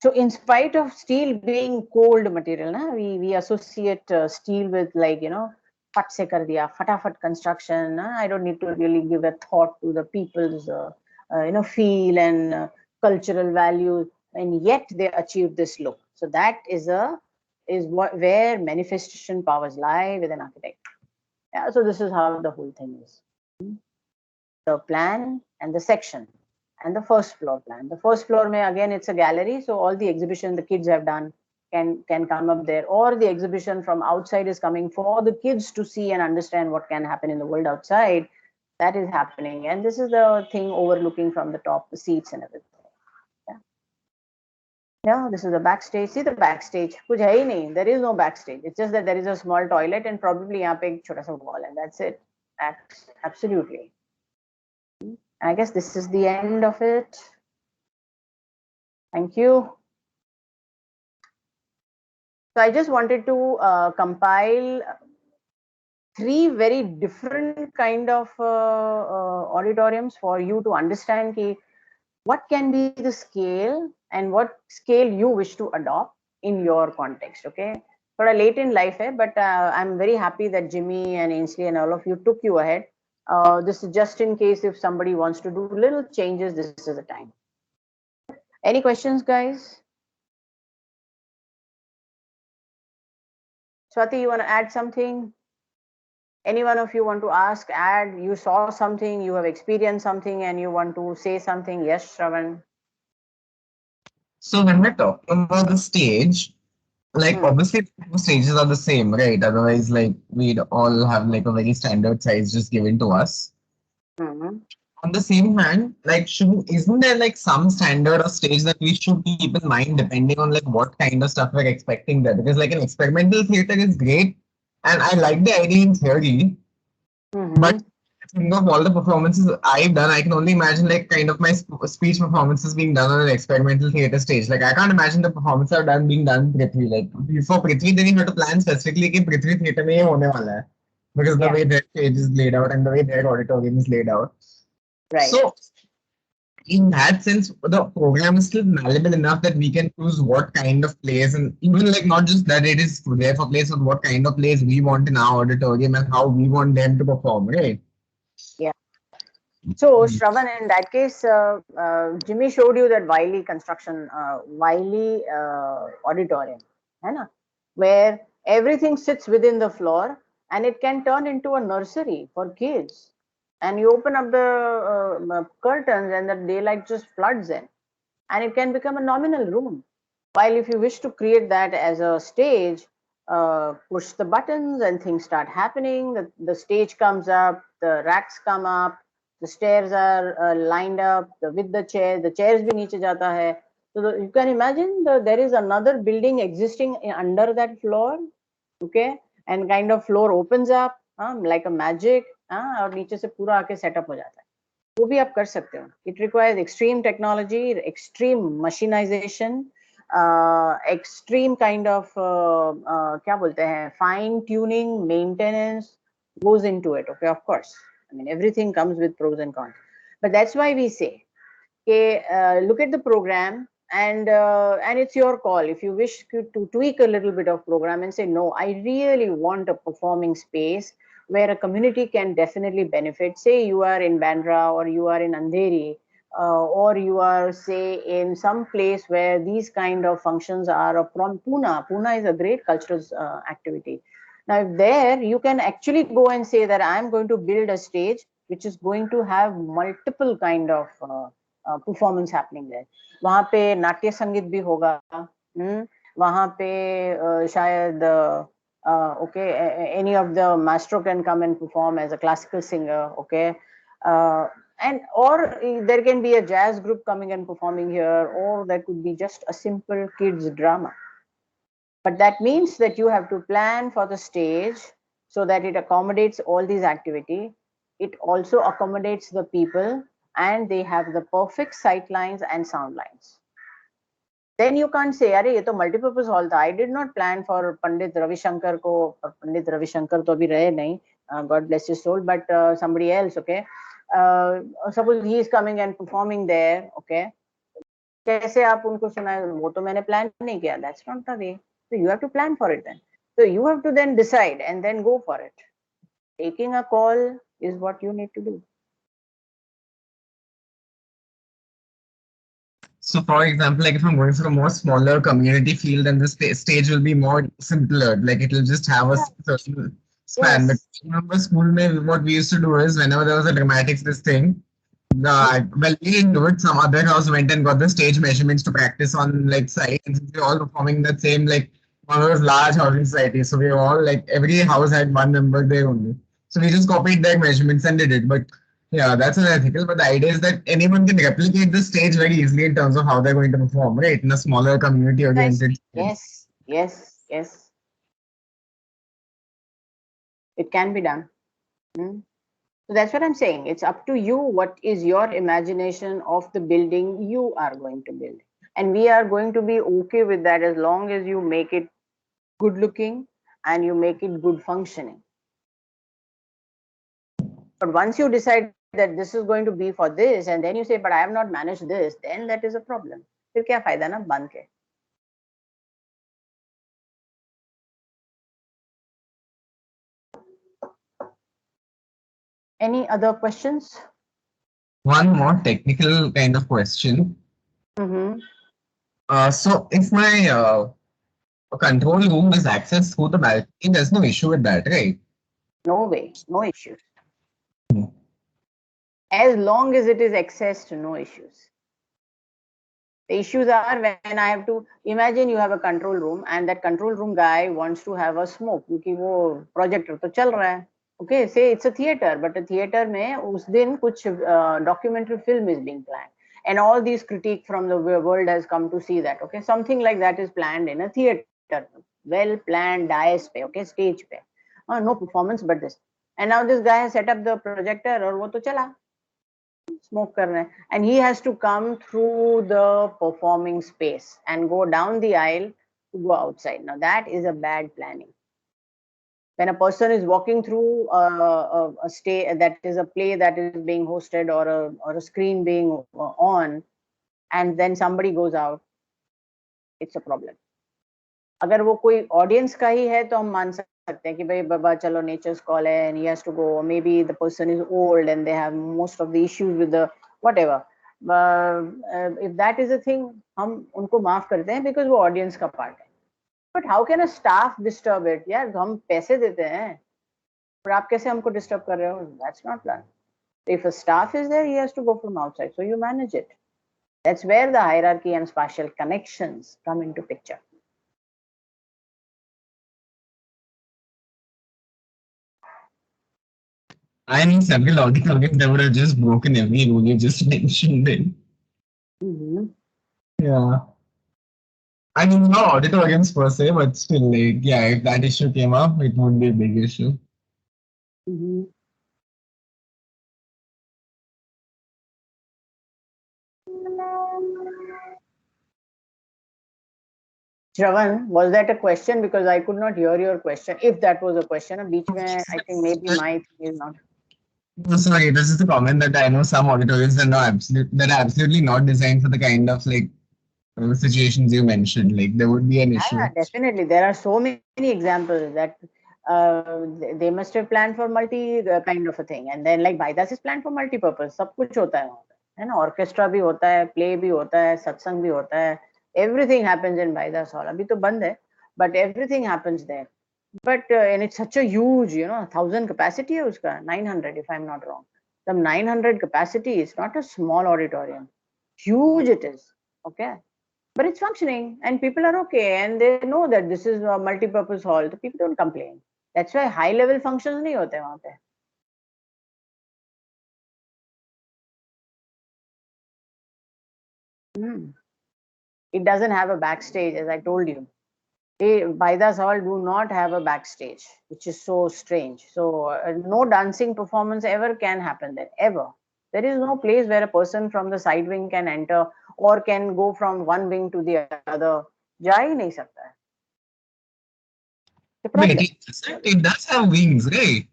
So in spite of steel being cold material, we associate steel with, like, फट से कर दिया, फटाफट construction. I don't need to really give a thought to the people's feel and cultural values, and yet they achieved this look. So that is where manifestation powers lie with an architect. Yeah, so this is how the whole thing is. The plan and the section and the first floor plan. The first floor may, again, it's a gallery, so all the exhibition the kids have done can come up there, or the exhibition from outside is coming for the kids to see and understand what can happen in the world outside. That is happening, and this is the thing overlooking from the top, the seats and everything. Yeah, this is the backstage. See the backstage. कुछ है ही नहीं. There is no backstage. It's just that there is a small toilet and probably यहाँ पे एक छोटा सा wall, and that's it. Absolutely. I guess this is the end of it. Thank you. So I just wanted to compile 3 very different kind of auditoriums for you to understand what can be the scale and what scale you wish to adopt in your context. Okay, for a late in life, but I'm very happy that Jimmy and Ainsley and all of you took you ahead. This is just in case if somebody wants to do little changes, this is the time. Any questions, guys? Swati, you want to add something? Any one of you want to ask, add? You saw something, you have experienced something, and you want to say something? Yes, Shravan. So when we're talking about the stage, like obviously the stages are the same, right? Otherwise, like we'd all have like a very standard size just given to us. On the same hand, like isn't there like some standard or stage that we should keep in mind depending on like what kind of stuff we're expecting there? Because like an experimental theater is great, and I like the idea in theory, but think of all the performances I've done, I can only imagine like kind of my speech performances being done on an experimental theater stage. Like I can't imagine the performance I've done being done in Prithvi. Like for Prithvi, then you have to plan specifically कि Prithvi theater में ये होने वाला है, because the way their stage is laid out and the way their auditorium is laid out. Right. So in that sense, the program is still malleable enough that we can choose what kind of plays, and even like not just that it is there for plays, but what kind of plays we want in our auditorium and how we want them to perform, right? Yeah. So Shravan, in that case, Jimmy showed you that Wiley construction, Wiley auditorium, where everything sits within the floor and it can turn into a nursery for kids. And you open up the curtains and the daylight just floods in, and it can become a nominal room. While if you wish to create that as a stage, push the buttons and things start happening. The stage comes up, the racks come up, the stairs are lined up with the chairs bhi niche jata hai. So you can imagine there is another building existing under that floor. Okay, and kind of floor opens up like a magic, और नीचे से पूरा आके setup हो जाता है. वो भी आप कर सकते हो. It requires extreme technology, extreme machinization, extreme kind of क्या बोलते हैं, fine tuning, maintenance goes into it. Okay, of course. I mean, everything comes with pros and cons. But that's why we say, okay, look at the program, and it's your call. If you wish to tweak a little bit of program and say, no, I really want a performing space where a community can definitely benefit. Say you are in Bandra, or you are in Andheri, or you are, say, in some place where these kind of functions are from Pune. Pune is a great cultural activity. Now, if there, you can actually go and say that I'm going to build a stage which is going to have multiple kind of performance happening there. वहाँ पे नाट्य संगीत भी होगा, वहाँ पे शायद okay, any of the maestro can come and perform as a classical singer, okay, and or there can be a jazz group coming and performing here, or there could be just a simple kids drama. But that means that you have to plan for the stage so that it accommodates all these activities. It also accommodates the people, and they have the perfect sight lines and sound lines. Then you can't say, अरे ये तो multipurpose hall था. I did not plan for Pandit Ravi Shankar को. Pandit Ravi Shankar तो अभी रहे नहीं, God bless his soul, but somebody else, okay. Suppose he is coming and performing there, okay. कैसे आप उनको सुनाए, वो तो मैंने plan नहीं किया. That's not the way. So you have to plan for it then. So you have to then decide and then go for it. Taking a call is what you need to do. So, for example, like if I'm going for a more smaller community field, then the stage will be more simpler. Like it will just have a certain span. But Yes. remember, school mein, what we used to do is whenever there was a dramatics, this thing, well, we didn't do it. Some other house went and got the stage measurements to practice on like site, and since we were all performing the same like one of those large housing societies, so we were all like every house had one member there only. So we just copied their measurements and did it. But yeah, that's unethical. But the idea is that anyone can replicate the stage very easily in terms of how they're going to perform, right? In a smaller community-oriented. Yes, yes, yes. It can be done. So that's what I'm saying. It's up to you. What is your imagination of the building you are going to build? And we are going to be okay with that as long as you make it good looking and you make it good functioning. But once you decide that this is going to be for this, and then you say, but I have not managed this, then that is a problem. फिर क्या फायदा ना बंद के. Any other questions? One more technical kind of question. So if my control room is accessed through the balcony, there's no issue with that, right? No way, no issues. As long as it is accessed, no issues. The issues are when I have to imagine you have a control room and that control room guy wants to have a smoke क्योंकि वो projector तो चल रहा है. Okay, say it's a theater, but a theater में उस दिन कुछ documentary film is being planned, and all these critique from the world has come to see that. Okay, something like that is planned in a theater, well planned dais पे, okay, stage पे. No performance but this, and now this guy has set up the projector और वो तो चला. Smoke कर रहे हैं, and he has to come through the performing space and go down the aisle to go outside. Now that is a bad planning. When a person is walking through a stay that is a play that is being hosted, or a screen being on, and then somebody goes out, it's a problem. अगर वो कोई audience का ही है तो हम मान सकते हैं कि भाई बाबा चलो nature's call है and he has to go, or maybe the person is old and they have most of the issues with the whatever. If that is a thing, हम उनको माफ करते हैं because वो audience का part है. But how can a staff disturb it? यार हम पैसे देते हैं, पर आप कैसे हमको disturb कर रहे हो? That's not done. If a staff is there, he has to go from outside, so you manage it. That's where the hierarchy and spatial connections come into picture. I mean, several auditoriums that would have just broken every rule you just mentioned. Yeah. I mean, not auditoriums per se, but still, like, yeah, if that issue came up, it would be a big issue. Mhm. Shravan, was that a question? Because I could not hear your question. If that was a question, beach mein, I think maybe my thing is not. No, sorry, this is a comment that I know some auditoriums that are absolutely not designed for the kind of like situations you mentioned. Like there would be an issue. Yeah, definitely. There are so many examples that they must have planned for multi kind of a thing. And then like Baidas is planned for multi-purpose. सब कुछ होता है वहाँ पे, है ना? Orchestra भी होता है, play भी होता है, satsang भी होता है. Everything happens in Baidas Hall. अभी तो बंद है, but everything happens there. But and it's such a huge, 1,000 capacity है उसका, 900 if I'm not wrong. The 900 capacity is not a small auditorium. Huge it is. Okay, but it's functioning and people are okay and they know that this is a multi-purpose hall, so people don't complain. That's why high level functions नहीं होते वहाँ पे. It doesn't have a backstage, as I told you. Baidas Hall do not have a backstage, which is so strange. So no dancing performance ever can happen there, ever. There is no place where a person from the side wing can enter or can go from one wing to the other. जा ही नहीं सकता है. The Wait, problem. it does have wings, right?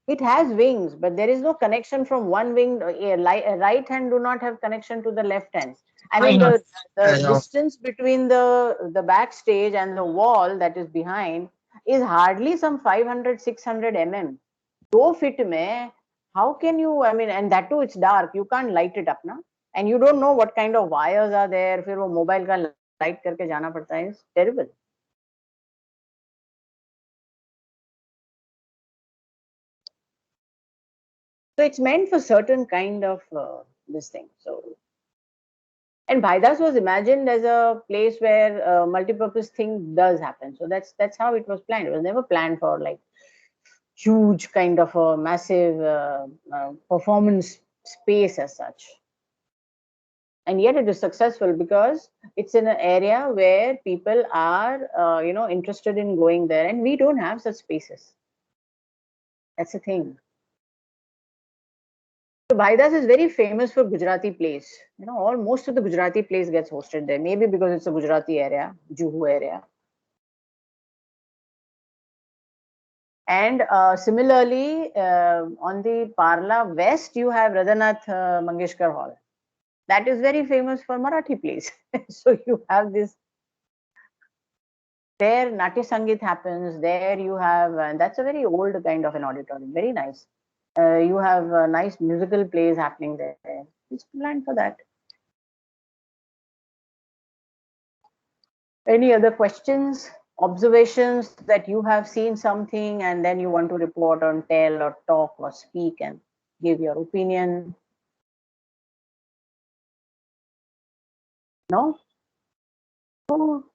It has wings, but there is no connection from one wing. Right hand do not have connection to the left hand. I I mean, know. the distance between the backstage and the wall that is behind is hardly some 500 600 mm. 2 feet mein, how can you? I mean, and that too, it's dark. You can't light it up, na? And you don't know what kind of wires are there. फिर वो mobile का light करके जाना पड़ता है. It's terrible. So it's meant for certain kind of this thing. So and Bhaidas was imagined as a place where multi-purpose thing does happen. So that's how it was planned. It was never planned for like huge kind of a massive performance space as such. And yet it is successful because it's in an area where people are interested in going there, and we don't have such spaces. That's the thing. So Bhaidas is very famous for Gujarati plays. Most of the Gujarati plays gets hosted there. Maybe because it's a Gujarati area, Juhu area. And similarly, on the Parla West, you have Radhanath Mangeshkar Hall. That is very famous for Marathi plays. So you have this. There, Natya Sangeet happens. There you have, and that's a very old kind of an auditorium. Very nice. You have nice musical plays happening there. It's planned for that. Any other questions, observations that you have seen something and then you want to report on, tell or talk or speak and give your opinion? No? Oh,